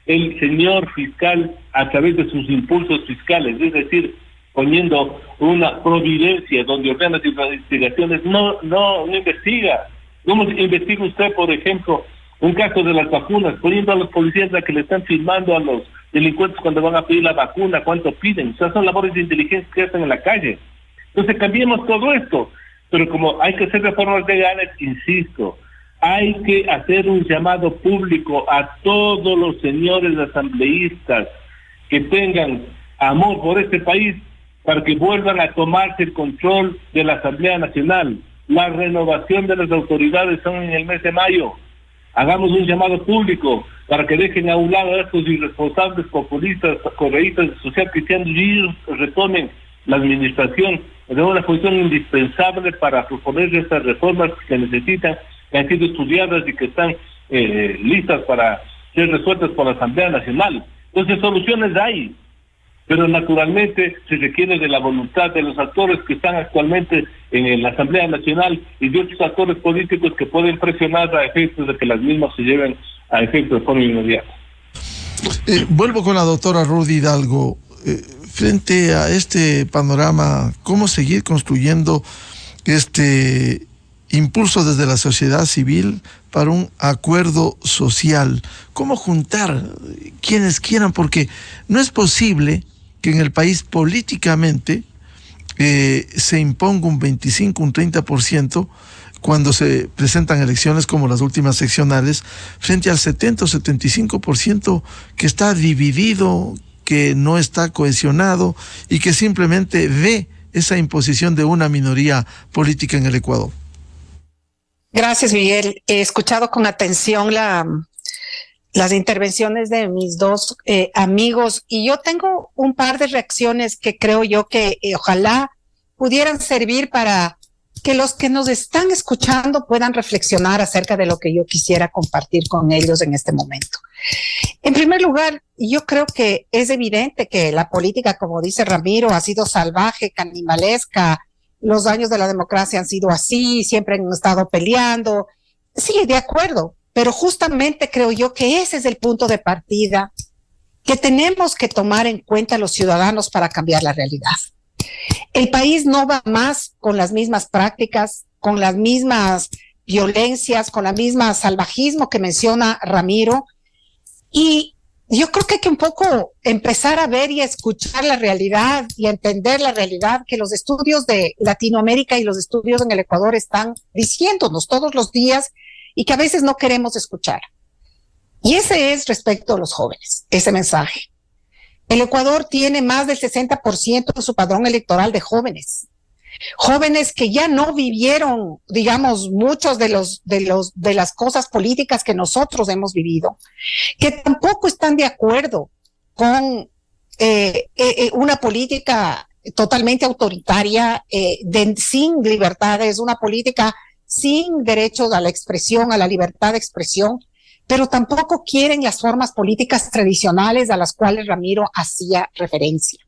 El señor fiscal, a través de sus impulsos fiscales, es decir, poniendo una providencia donde ordena las investigaciones, no investiga. ¿Cómo investiga usted, por ejemplo, un caso de las vacunas, poniendo a los policías a que le están filmando a los delincuentes cuando van a pedir la vacuna, cuánto piden? O sea, son labores de inteligencia que hacen en la calle. Entonces cambiemos todo esto, pero como hay que hacer reformas legales, insisto, hay que hacer un llamado público a todos los señores asambleístas que tengan amor por este país para que vuelvan a tomarse el control de la Asamblea Nacional. La renovación de las autoridades son en el mes de mayo. Hagamos un llamado público para que dejen a un lado a estos irresponsables populistas, correístas, social cristianos y retomen la administración de una función indispensable para proponer estas reformas que se necesitan, que han sido estudiadas y que están listas para ser resueltas por la Asamblea Nacional. Entonces soluciones hay, pero naturalmente se requiere de la voluntad de los actores que están actualmente en la Asamblea Nacional y de otros actores políticos que pueden presionar a efectos de que las mismas se lleven a efectos de forma inmediata. Vuelvo con la doctora Ruth Hidalgo. Frente a este panorama, ¿cómo seguir construyendo este impulso desde la sociedad civil para un acuerdo social? ¿Cómo juntar quienes quieran? Porque no es posible que en el país políticamente se imponga un 25, un 30% cuando se presentan elecciones como las últimas seccionales, frente al 70 o 75% que está dividido, que no está cohesionado y que simplemente ve esa imposición de una minoría política en el Ecuador. Gracias, Miguel. He escuchado con atención las intervenciones de mis dos amigos y yo tengo un par de reacciones que creo yo que ojalá pudieran servir para que los que nos están escuchando puedan reflexionar acerca de lo que yo quisiera compartir con ellos en este momento. En primer lugar, yo creo que es evidente que la política, como dice Ramiro, ha sido salvaje, animalesca. Los años de la democracia han sido así, siempre han estado peleando. Sí, de acuerdo, pero justamente creo yo que ese es el punto de partida que tenemos que tomar en cuenta los ciudadanos para cambiar la realidad. El país no va más con las mismas prácticas, con las mismas violencias, con la misma salvajismo que menciona Ramiro. Y yo creo que hay que un poco empezar a ver y a escuchar la realidad y a entender la realidad que los estudios de Latinoamérica y los estudios en el Ecuador están diciéndonos todos los días y que a veces no queremos escuchar. Y ese es respecto a los jóvenes, ese mensaje. El Ecuador tiene más del 60% de su padrón electoral de jóvenes. jóvenes que ya no vivieron, digamos, muchos de las cosas políticas que nosotros hemos vivido, que tampoco están de acuerdo con una política totalmente autoritaria, sin libertades, una política sin derechos a la expresión, a la libertad de expresión, pero tampoco quieren las formas políticas tradicionales a las cuales Ramiro hacía referencia.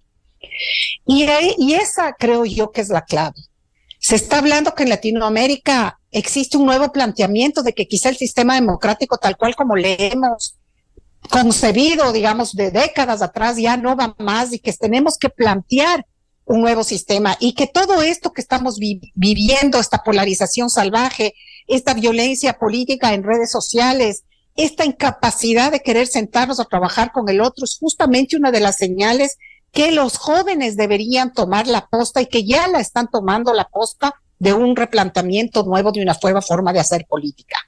Y esa creo yo que es la clave. Se está hablando que en Latinoamérica existe un nuevo planteamiento de que quizá el sistema democrático tal cual como le hemos concebido, digamos, de décadas atrás ya no va más y que tenemos que plantear un nuevo sistema y que todo esto que estamos viviendo, esta polarización salvaje, esta violencia política en redes sociales, esta incapacidad de querer sentarnos a trabajar con el otro es justamente una de las señales que los jóvenes deberían tomar la posta y que ya la están tomando la posta de un replanteamiento nuevo, de una nueva forma de hacer política.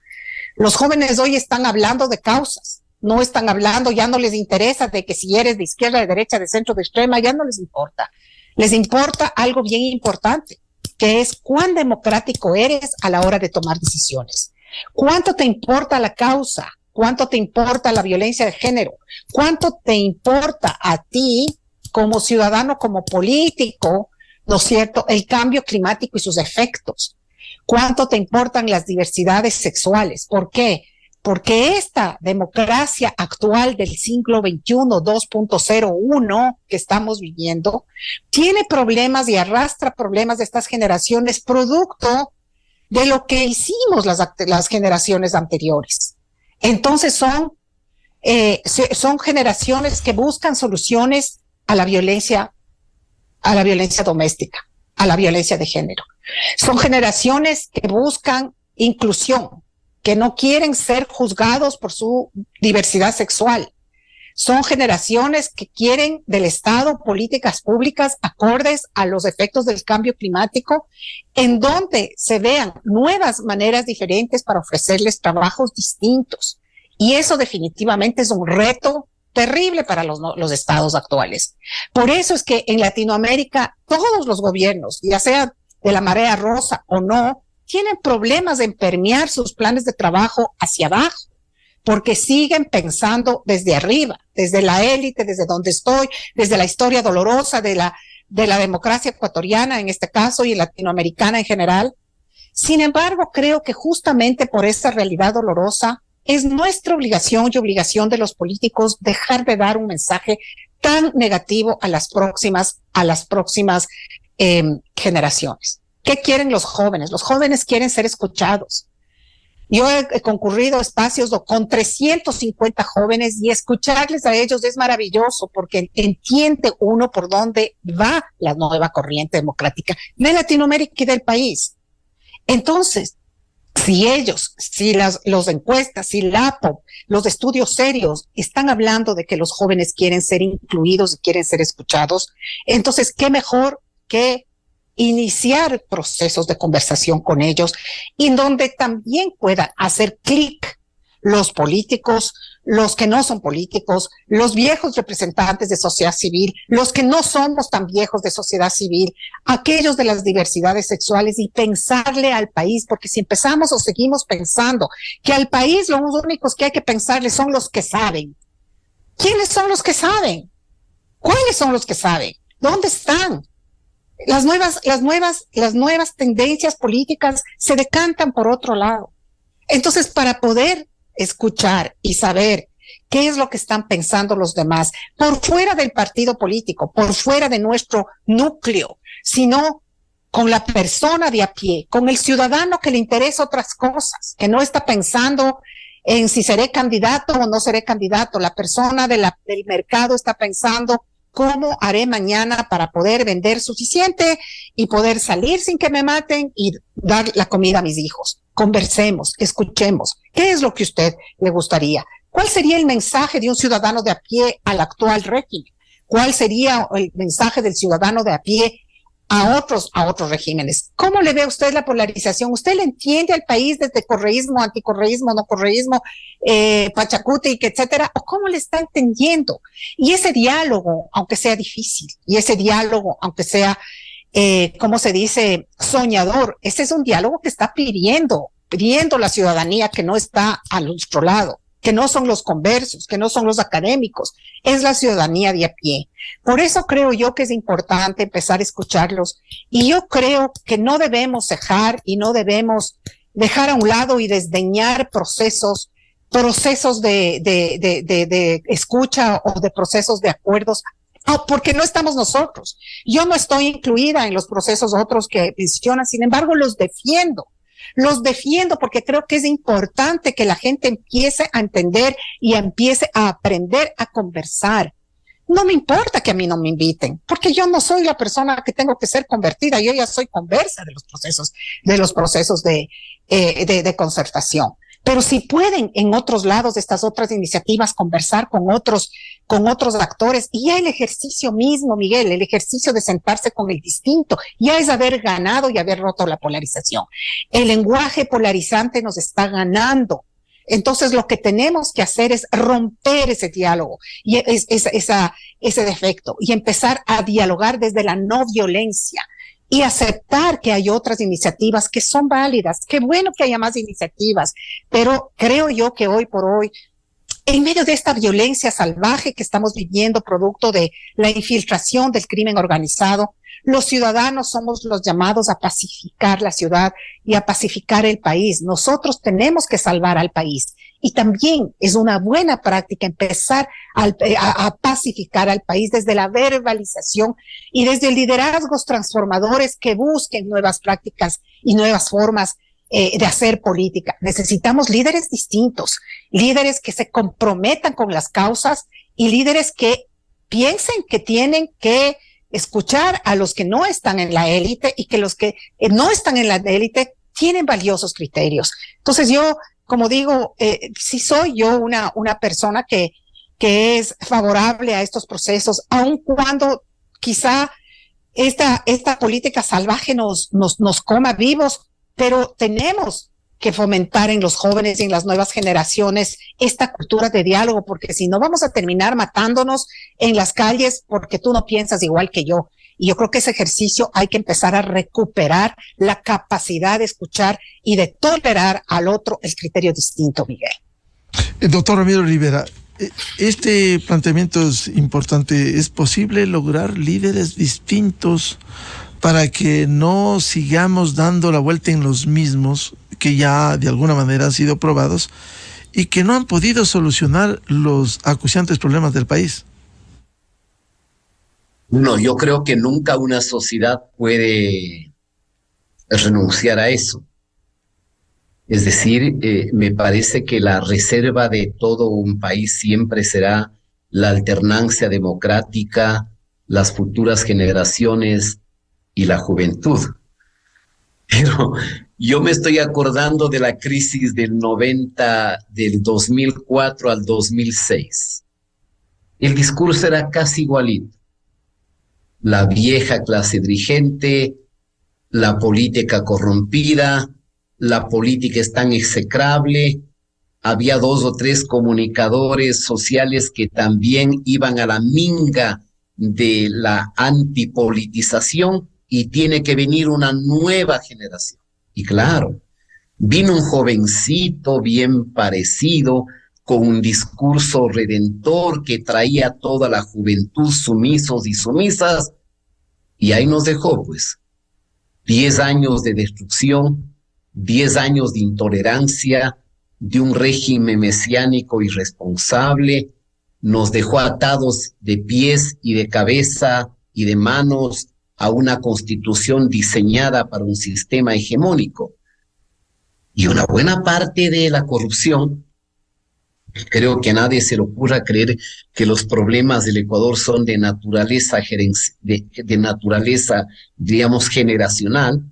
Los jóvenes hoy están hablando de causas, no están hablando, ya no les interesa de que si eres de izquierda, de derecha, de centro, de extrema, ya no les importa. Les importa algo bien importante, que es cuán democrático eres a la hora de tomar decisiones. ¿Cuánto te importa la causa? ¿Cuánto te importa la violencia de género? ¿Cuánto te importa a ti como ciudadano, como político, ¿no es cierto?, el cambio climático y sus efectos? ¿Cuánto te importan las diversidades sexuales? ¿Por qué? Porque esta democracia actual del siglo XXI, 2.01, que estamos viviendo, tiene problemas y arrastra problemas de estas generaciones, producto de lo que hicimos las generaciones anteriores. Entonces son generaciones que buscan soluciones a la violencia doméstica, a la violencia de género. Son generaciones que buscan inclusión, que no quieren ser juzgados por su diversidad sexual. Son generaciones que quieren del Estado políticas públicas acordes a los efectos del cambio climático, en donde se vean nuevas maneras diferentes para ofrecerles trabajos distintos. Y eso definitivamente es un reto terrible para los estados actuales. Por eso es que en Latinoamérica todos los gobiernos, ya sea de la marea rosa o no, tienen problemas en permear sus planes de trabajo hacia abajo, porque siguen pensando desde arriba, desde la élite, desde donde estoy, desde la historia dolorosa de la democracia ecuatoriana en este caso y latinoamericana en general. Sin embargo, creo que justamente por esta realidad dolorosa es nuestra obligación y obligación de los políticos dejar de dar un mensaje tan negativo a las próximas generaciones. ¿Qué quieren los jóvenes? Los jóvenes quieren ser escuchados. Yo he concurrido a espacios con 350 jóvenes y escucharles a ellos es maravilloso porque entiende uno por dónde va la nueva corriente democrática de Latinoamérica y del país. Entonces, si los encuestas, si la APO, los estudios serios están hablando de que los jóvenes quieren ser incluidos y quieren ser escuchados, entonces, ¿qué mejor que iniciar procesos de conversación con ellos y donde también puedan hacer clic los políticos, los que no son políticos, los viejos representantes de sociedad civil, los que no somos tan viejos de sociedad civil, aquellos de las diversidades sexuales y pensarle al país, porque si empezamos o seguimos pensando que al país los únicos que hay que pensarle son los que saben. ¿Quiénes son los que saben? ¿Cuáles son los que saben? ¿Dónde están? Las nuevas tendencias políticas se decantan por otro lado. Entonces, para poder escuchar y saber qué es lo que están pensando los demás, por fuera del partido político, por fuera de nuestro núcleo, sino con la persona de a pie, con el ciudadano que le interesa otras cosas, que no está pensando en si seré candidato o no seré candidato. La persona del mercado está pensando ¿cómo haré mañana para poder vender suficiente y poder salir sin que me maten y dar la comida a mis hijos? Conversemos, escuchemos. ¿Qué es lo que a usted le gustaría? ¿Cuál sería el mensaje de un ciudadano de a pie al actual régimen? ¿Cuál sería el mensaje del ciudadano de a pie a otros regímenes? ¿Cómo le ve usted la polarización? ¿Usted le entiende al país desde correísmo, anticorreísmo, no correísmo, Pachacuti, etcétera? ¿O cómo le está entendiendo? Y ese diálogo, aunque sea difícil, y ese diálogo, aunque sea ¿cómo se dice? Soñador. Ese es un diálogo que está pidiendo la ciudadanía que no está a nuestro lado, que no son los conversos, que no son los académicos, es la ciudadanía de a pie. Por eso creo yo que es importante empezar a escucharlos, y yo creo que no debemos cejar y no debemos dejar a un lado y desdeñar procesos de escucha o de procesos de acuerdos, porque no estamos nosotros. Yo no estoy incluida en los procesos otros que mencionan, sin embargo los defiendo porque creo que es importante que la gente empiece a entender y empiece a aprender a conversar. No me importa que a mí no me inviten, porque yo no soy la persona que tengo que ser convertida, yo ya soy conversa de los procesos de concertación. Pero si pueden en otros lados de estas otras iniciativas conversar con otros actores, y ya el ejercicio mismo, Miguel, el ejercicio de sentarse con el distinto, ya es haber ganado y haber roto la polarización. El lenguaje polarizante nos está ganando. Entonces lo que tenemos que hacer es romper ese diálogo y ese defecto y empezar a dialogar desde la no violencia. Y aceptar que hay otras iniciativas que son válidas. Qué bueno que haya más iniciativas, pero creo yo que hoy por hoy, en medio de esta violencia salvaje que estamos viviendo, producto de la infiltración del crimen organizado, los ciudadanos somos los llamados a pacificar la ciudad y a pacificar el país. Nosotros tenemos que salvar al país. Y también es una buena práctica empezar a pacificar al país desde la verbalización y desde liderazgos transformadores que busquen nuevas prácticas y nuevas formas de hacer política. Necesitamos líderes distintos, líderes que se comprometan con las causas y líderes que piensen que tienen que escuchar a los que no están en la élite y que los que no están en la élite tienen valiosos criterios. Entonces yo, como digo, sí soy yo una persona que es favorable a estos procesos, aun cuando quizá esta política salvaje nos coma vivos, pero tenemos que fomentar en los jóvenes y en las nuevas generaciones esta cultura de diálogo, porque si no vamos a terminar matándonos en las calles porque tú no piensas igual que yo. Y yo creo que ese ejercicio hay que empezar a recuperar la capacidad de escuchar y de tolerar al otro el criterio distinto, Miguel. Doctor Ramiro Rivera, este planteamiento es importante. ¿Es posible lograr líderes distintos para que no sigamos dando la vuelta en los mismos que ya de alguna manera han sido probados y que no han podido solucionar los acuciantes problemas del país? No, yo creo que nunca una sociedad puede renunciar a eso. Es decir, me parece que la reserva de todo un país siempre será la alternancia democrática, las futuras generaciones y la juventud. Pero yo me estoy acordando de la crisis del 2004 al 2006. El discurso era casi igualito. La vieja clase dirigente, la política corrompida, la política es tan execrable. Había 2 o 3 comunicadores sociales que también iban a la minga de la antipolitización, y tiene que venir una nueva generación. Y claro, vino un jovencito bien parecido, con un discurso redentor que traía a toda la juventud sumisos y sumisas, y ahí nos dejó, pues, 10 años de destrucción, 10 años de intolerancia, de un régimen mesiánico irresponsable. Nos dejó atados de pies y de cabeza y de manos a una constitución diseñada para un sistema hegemónico. Y una buena parte de la corrupción, creo que a nadie se le ocurra creer que los problemas del Ecuador son de naturaleza, digamos, generacional,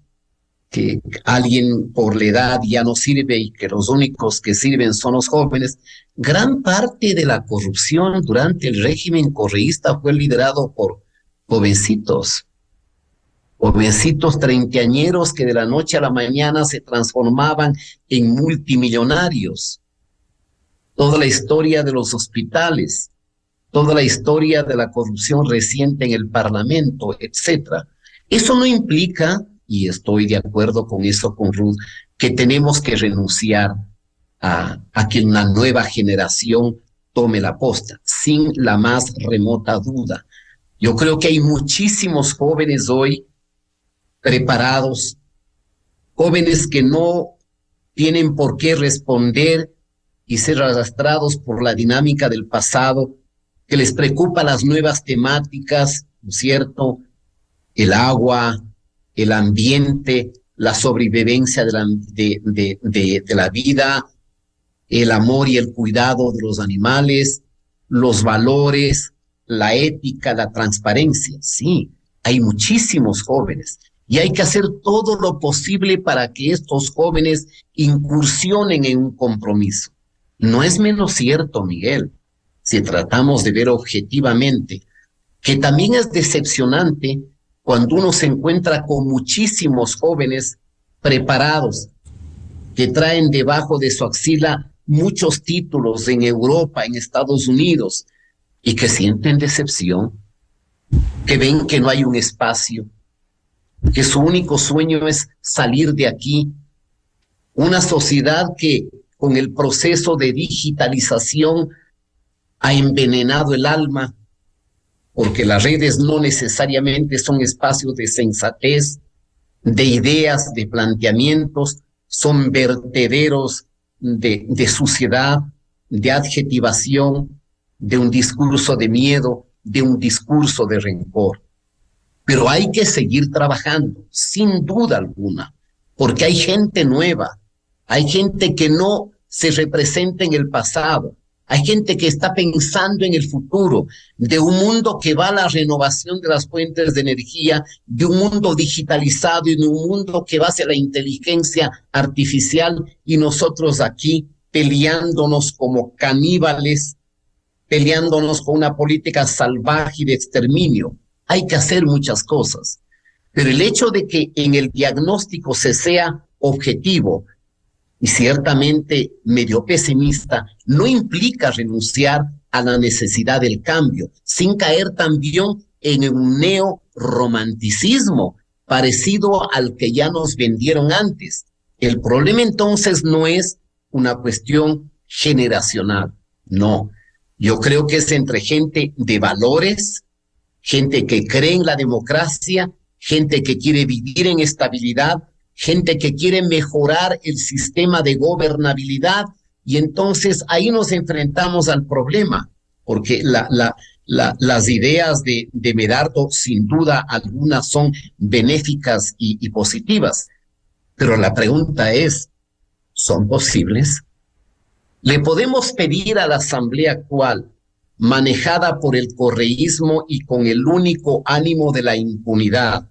que alguien por la edad ya no sirve y que los únicos que sirven son los jóvenes. Gran parte de la corrupción durante el régimen correísta fue liderado por jovencitos treintañeros que de la noche a la mañana se transformaban en multimillonarios. Toda la historia de los hospitales, toda la historia de la corrupción reciente en el Parlamento, etcétera. Eso no implica, y estoy de acuerdo con eso con Ruth, que tenemos que renunciar a que una nueva generación tome la posta, sin la más remota duda. Yo creo que hay muchísimos jóvenes hoy preparados, jóvenes que no tienen por qué responder y ser arrastrados por la dinámica del pasado, que les preocupa las nuevas temáticas, ¿no es cierto? El agua, el ambiente, la sobrevivencia de la vida, el amor y el cuidado de los animales, los valores, la ética, la transparencia. Sí, hay muchísimos jóvenes y hay que hacer todo lo posible para que estos jóvenes incursionen en un compromiso. No es menos cierto, Miguel, si tratamos de ver objetivamente, que también es decepcionante cuando uno se encuentra con muchísimos jóvenes preparados que traen debajo de su axila muchos títulos en Europa, en Estados Unidos, y que sienten decepción, que ven que no hay un espacio, que su único sueño es salir de aquí. Una sociedad que con el proceso de digitalización ha envenenado el alma, porque las redes no necesariamente son espacios de sensatez, de ideas, de planteamientos, son vertederos de suciedad, de adjetivación, de un discurso de miedo, de un discurso de rencor. Pero hay que seguir trabajando, sin duda alguna, porque hay gente nueva, hay gente que no se representa en el pasado, hay gente que está pensando en el futuro, de un mundo que va a la renovación de las fuentes de energía, de un mundo digitalizado y de un mundo que va hacia la inteligencia artificial, y nosotros aquí peleándonos como caníbales, peleándonos con una política salvaje de exterminio. Hay que hacer muchas cosas, pero el hecho de que en el diagnóstico se sea objetivo y ciertamente medio pesimista, no implica renunciar a la necesidad del cambio, sin caer también en un neorromanticismo parecido al que ya nos vendieron antes. El problema entonces no es una cuestión generacional, no. Yo creo que es entre gente de valores, gente que cree en la democracia, gente que quiere vivir en estabilidad, gente que quiere mejorar el sistema de gobernabilidad, y entonces ahí nos enfrentamos al problema, porque las ideas de Medardo, sin duda algunas, son benéficas y positivas, pero la pregunta es, ¿son posibles? ¿Le podemos pedir a la Asamblea actual, manejada por el correísmo y con el único ánimo de la impunidad,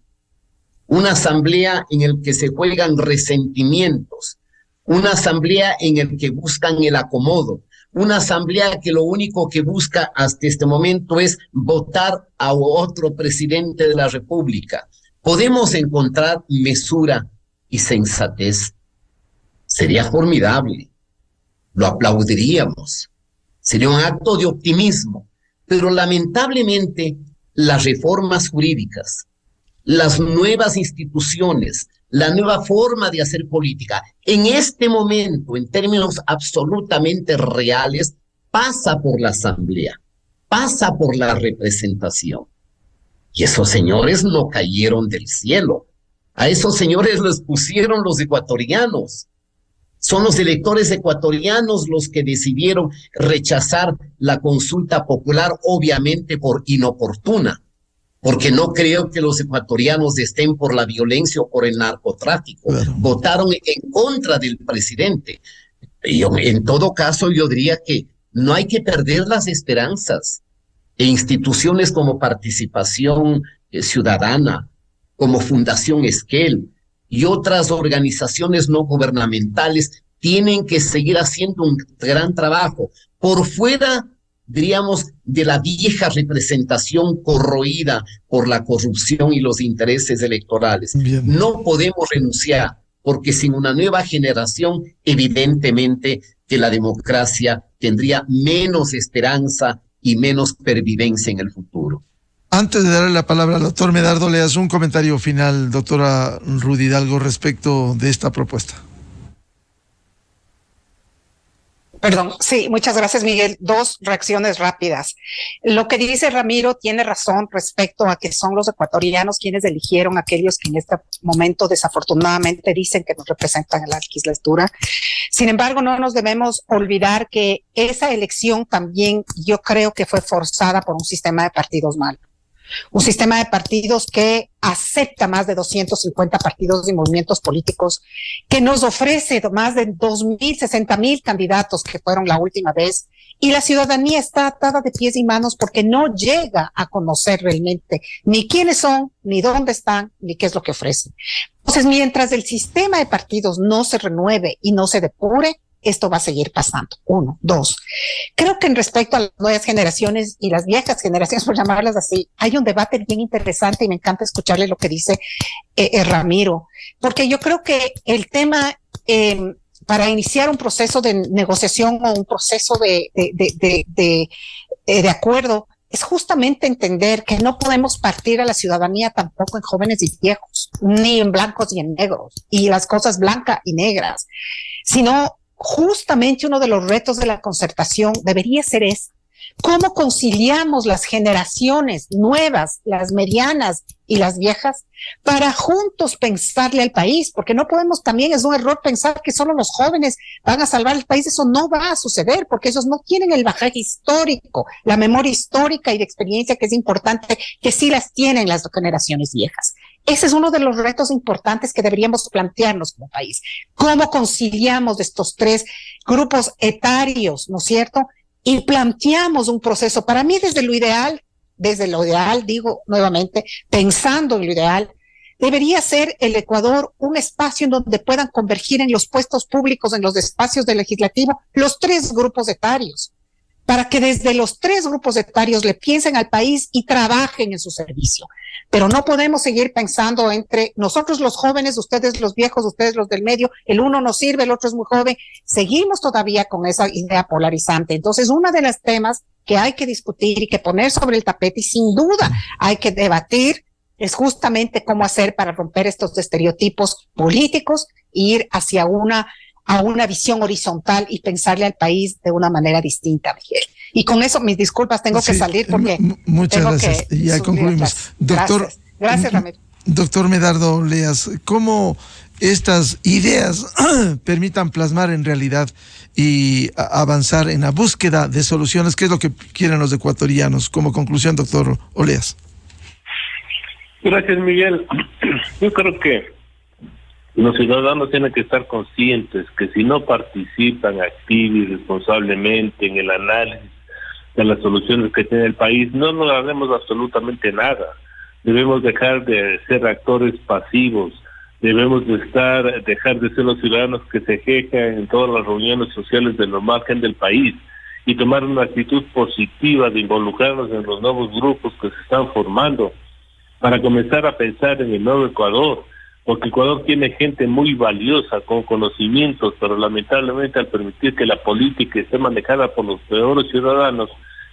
una asamblea en la que se juegan resentimientos, una asamblea en la que buscan el acomodo, una asamblea que lo único que busca hasta este momento es votar a otro presidente de la República? ¿Podemos encontrar mesura y sensatez? Sería formidable, lo aplaudiríamos, sería un acto de optimismo, pero lamentablemente las reformas jurídicas, las nuevas instituciones, la nueva forma de hacer política, en este momento, en términos absolutamente reales, pasa por la Asamblea, pasa por la representación. Y esos señores no cayeron del cielo. A esos señores los pusieron los ecuatorianos. Son los electores ecuatorianos los que decidieron rechazar la consulta popular, obviamente por inoportuna, porque no creo que los ecuatorianos estén por la violencia o por el narcotráfico. Claro. Votaron en contra del presidente. En todo caso, yo diría que no hay que perder las esperanzas. E instituciones como Participación Ciudadana, como Fundación Esquel y otras organizaciones no gubernamentales tienen que seguir haciendo un gran trabajo por fuera, diríamos, de la vieja representación corroída por la corrupción y los intereses electorales. Bien. No podemos renunciar, porque sin una nueva generación, evidentemente que la democracia tendría menos esperanza y menos pervivencia en el futuro. Antes de darle la palabra al doctor Medardo Oleas, un comentario final, doctora Rudy Hidalgo, respecto de esta propuesta. Perdón, sí, muchas gracias, Miguel. Dos reacciones rápidas. Lo que dice Ramiro tiene razón respecto a que son los ecuatorianos quienes eligieron a aquellos que en este momento desafortunadamente dicen que nos representan en la legislatura. Sin embargo, no nos debemos olvidar que esa elección también yo creo que fue forzada por un sistema de partidos malo. Un sistema de partidos que acepta más de 250 partidos y movimientos políticos, que nos ofrece más de 2,000, 60,000 candidatos que fueron la última vez, y la ciudadanía está atada de pies y manos porque no llega a conocer realmente ni quiénes son, ni dónde están, ni qué es lo que ofrecen. Entonces, mientras el sistema de partidos no se renueve y no se depure, esto va a seguir pasando. 1, 2. Creo que en respecto a las nuevas generaciones y las viejas generaciones, por llamarlas así, hay un debate bien interesante y me encanta escucharle lo que dice Ramiro, porque yo creo que el tema para iniciar un proceso de negociación o un proceso de acuerdo es justamente entender que no podemos partir a la ciudadanía tampoco en jóvenes y viejos, ni en blancos y en negros, y las cosas blancas y negras, sino justamente uno de los retos de la concertación debería ser cómo conciliamos las generaciones nuevas, las medianas y las viejas, para juntos pensarle al país, porque no podemos, también es un error pensar que solo los jóvenes van a salvar el país. Eso no va a suceder, porque ellos no tienen el bagaje histórico, la memoria histórica y de experiencia que es importante, que sí las tienen las generaciones viejas. Ese es uno de los retos importantes que deberíamos plantearnos como país. ¿Cómo conciliamos estos tres grupos etarios, ¿no es cierto? Y planteamos un proceso, para mí desde lo ideal, digo nuevamente, pensando en lo ideal, debería ser el Ecuador un espacio en donde puedan convergir en los puestos públicos, en los espacios del legislativo, los tres grupos etarios, para que desde los tres grupos etarios le piensen al país y trabajen en su servicio. Pero no podemos seguir pensando entre nosotros los jóvenes, ustedes los viejos, ustedes los del medio, el uno no sirve, el otro es muy joven. Seguimos todavía con esa idea polarizante. Entonces, uno de los temas que hay que discutir y que poner sobre el tapete y sin duda hay que debatir es justamente cómo hacer para romper estos estereotipos políticos e ir hacia a una visión horizontal y pensarle al país de una manera distinta, Miguel. Y con eso, mis disculpas, tengo que salir porque muchas gracias. Ya concluimos. Doctor, gracias, Ramiro. Doctor Medardo Oleas, ¿cómo estas ideas permitan plasmar en realidad y avanzar en la búsqueda de soluciones? ¿Qué es lo que quieren los ecuatorianos? Como conclusión, doctor Oleas. Gracias, Miguel. Yo creo que los ciudadanos tienen que estar conscientes que si no participan activa y responsablemente en el análisis de las soluciones que tiene el país, no lograremos absolutamente nada. Debemos dejar de ser actores pasivos, debemos dejar de ser los ciudadanos que se quejan en todas las reuniones sociales de lo margen del país y tomar una actitud positiva de involucrarnos en los nuevos grupos que se están formando para comenzar a pensar en el nuevo Ecuador, porque Ecuador tiene gente muy valiosa, con conocimientos, pero lamentablemente al permitir que la política esté manejada por los peores ciudadanos,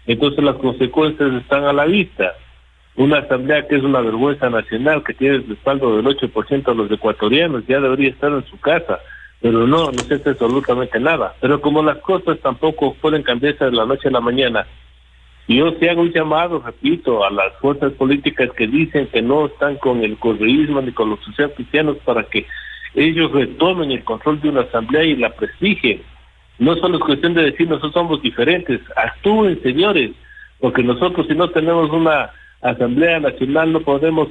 entonces las consecuencias están a la vista. Una asamblea que es una vergüenza nacional, que tiene el respaldo del 8% de los ecuatorianos, ya debería estar en su casa, pero no se hace absolutamente nada. Pero como las cosas tampoco pueden cambiarse de la noche a la mañana, yo sí hago un llamado, repito, a las fuerzas políticas que dicen que no están con el correísmo ni con los socialcristianos para que ellos retomen el control de una asamblea y la prestigien. No solo es cuestión de decir nosotros somos diferentes, actúen, señores, porque nosotros si no tenemos una asamblea nacional no podemos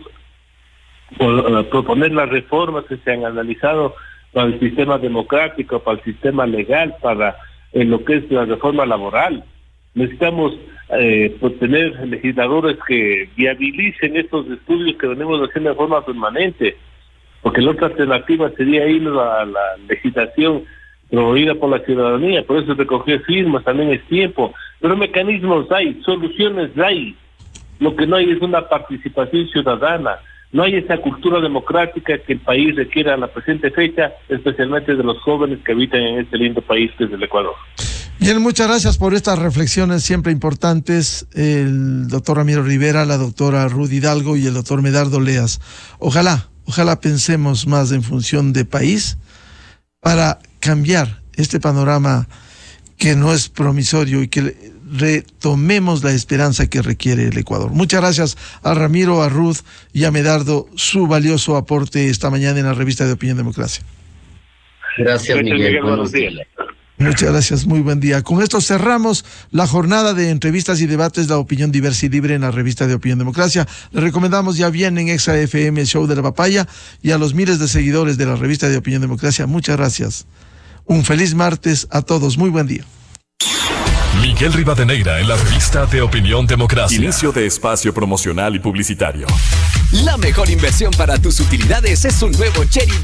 proponer las reformas que se han analizado para el sistema democrático, para el sistema legal, para lo que es la reforma laboral. Necesitamos tener legisladores que viabilicen estos estudios que venimos haciendo de forma permanente, porque la otra alternativa sería ir a la legislación promovida por la ciudadanía. Por eso recoger firmas también es tiempo, pero mecanismos hay, soluciones hay. Lo que no hay es una participación ciudadana, no hay esa cultura democrática que el país requiere a la presente fecha, especialmente de los jóvenes que habitan en este lindo país que es el Ecuador. Bien, muchas gracias por estas reflexiones siempre importantes. El doctor Ramiro Rivera, la doctora Ruth Hidalgo y el doctor Medardo Leas. Ojalá pensemos más en función de país para cambiar este panorama que no es promisorio y que retomemos la esperanza que requiere el Ecuador. Muchas gracias a Ramiro, a Ruth y a Medardo, su valioso aporte esta mañana en la revista de Opinión Democracia. Gracias, Miguel. Buenos días. Muchas gracias, muy buen día. Con esto cerramos la jornada de entrevistas y debates, la opinión diversa y libre en la revista de Opinión Democracia. Les recomendamos ya bien en Exa FM, el show de la papaya, y a los miles de seguidores de la revista de Opinión Democracia, muchas gracias. Un feliz martes a todos, muy buen día. Miguel Rivadeneira en la revista de Opinión Democracia. Inicio de espacio promocional y publicitario. La mejor inversión para tus utilidades es un nuevo Chery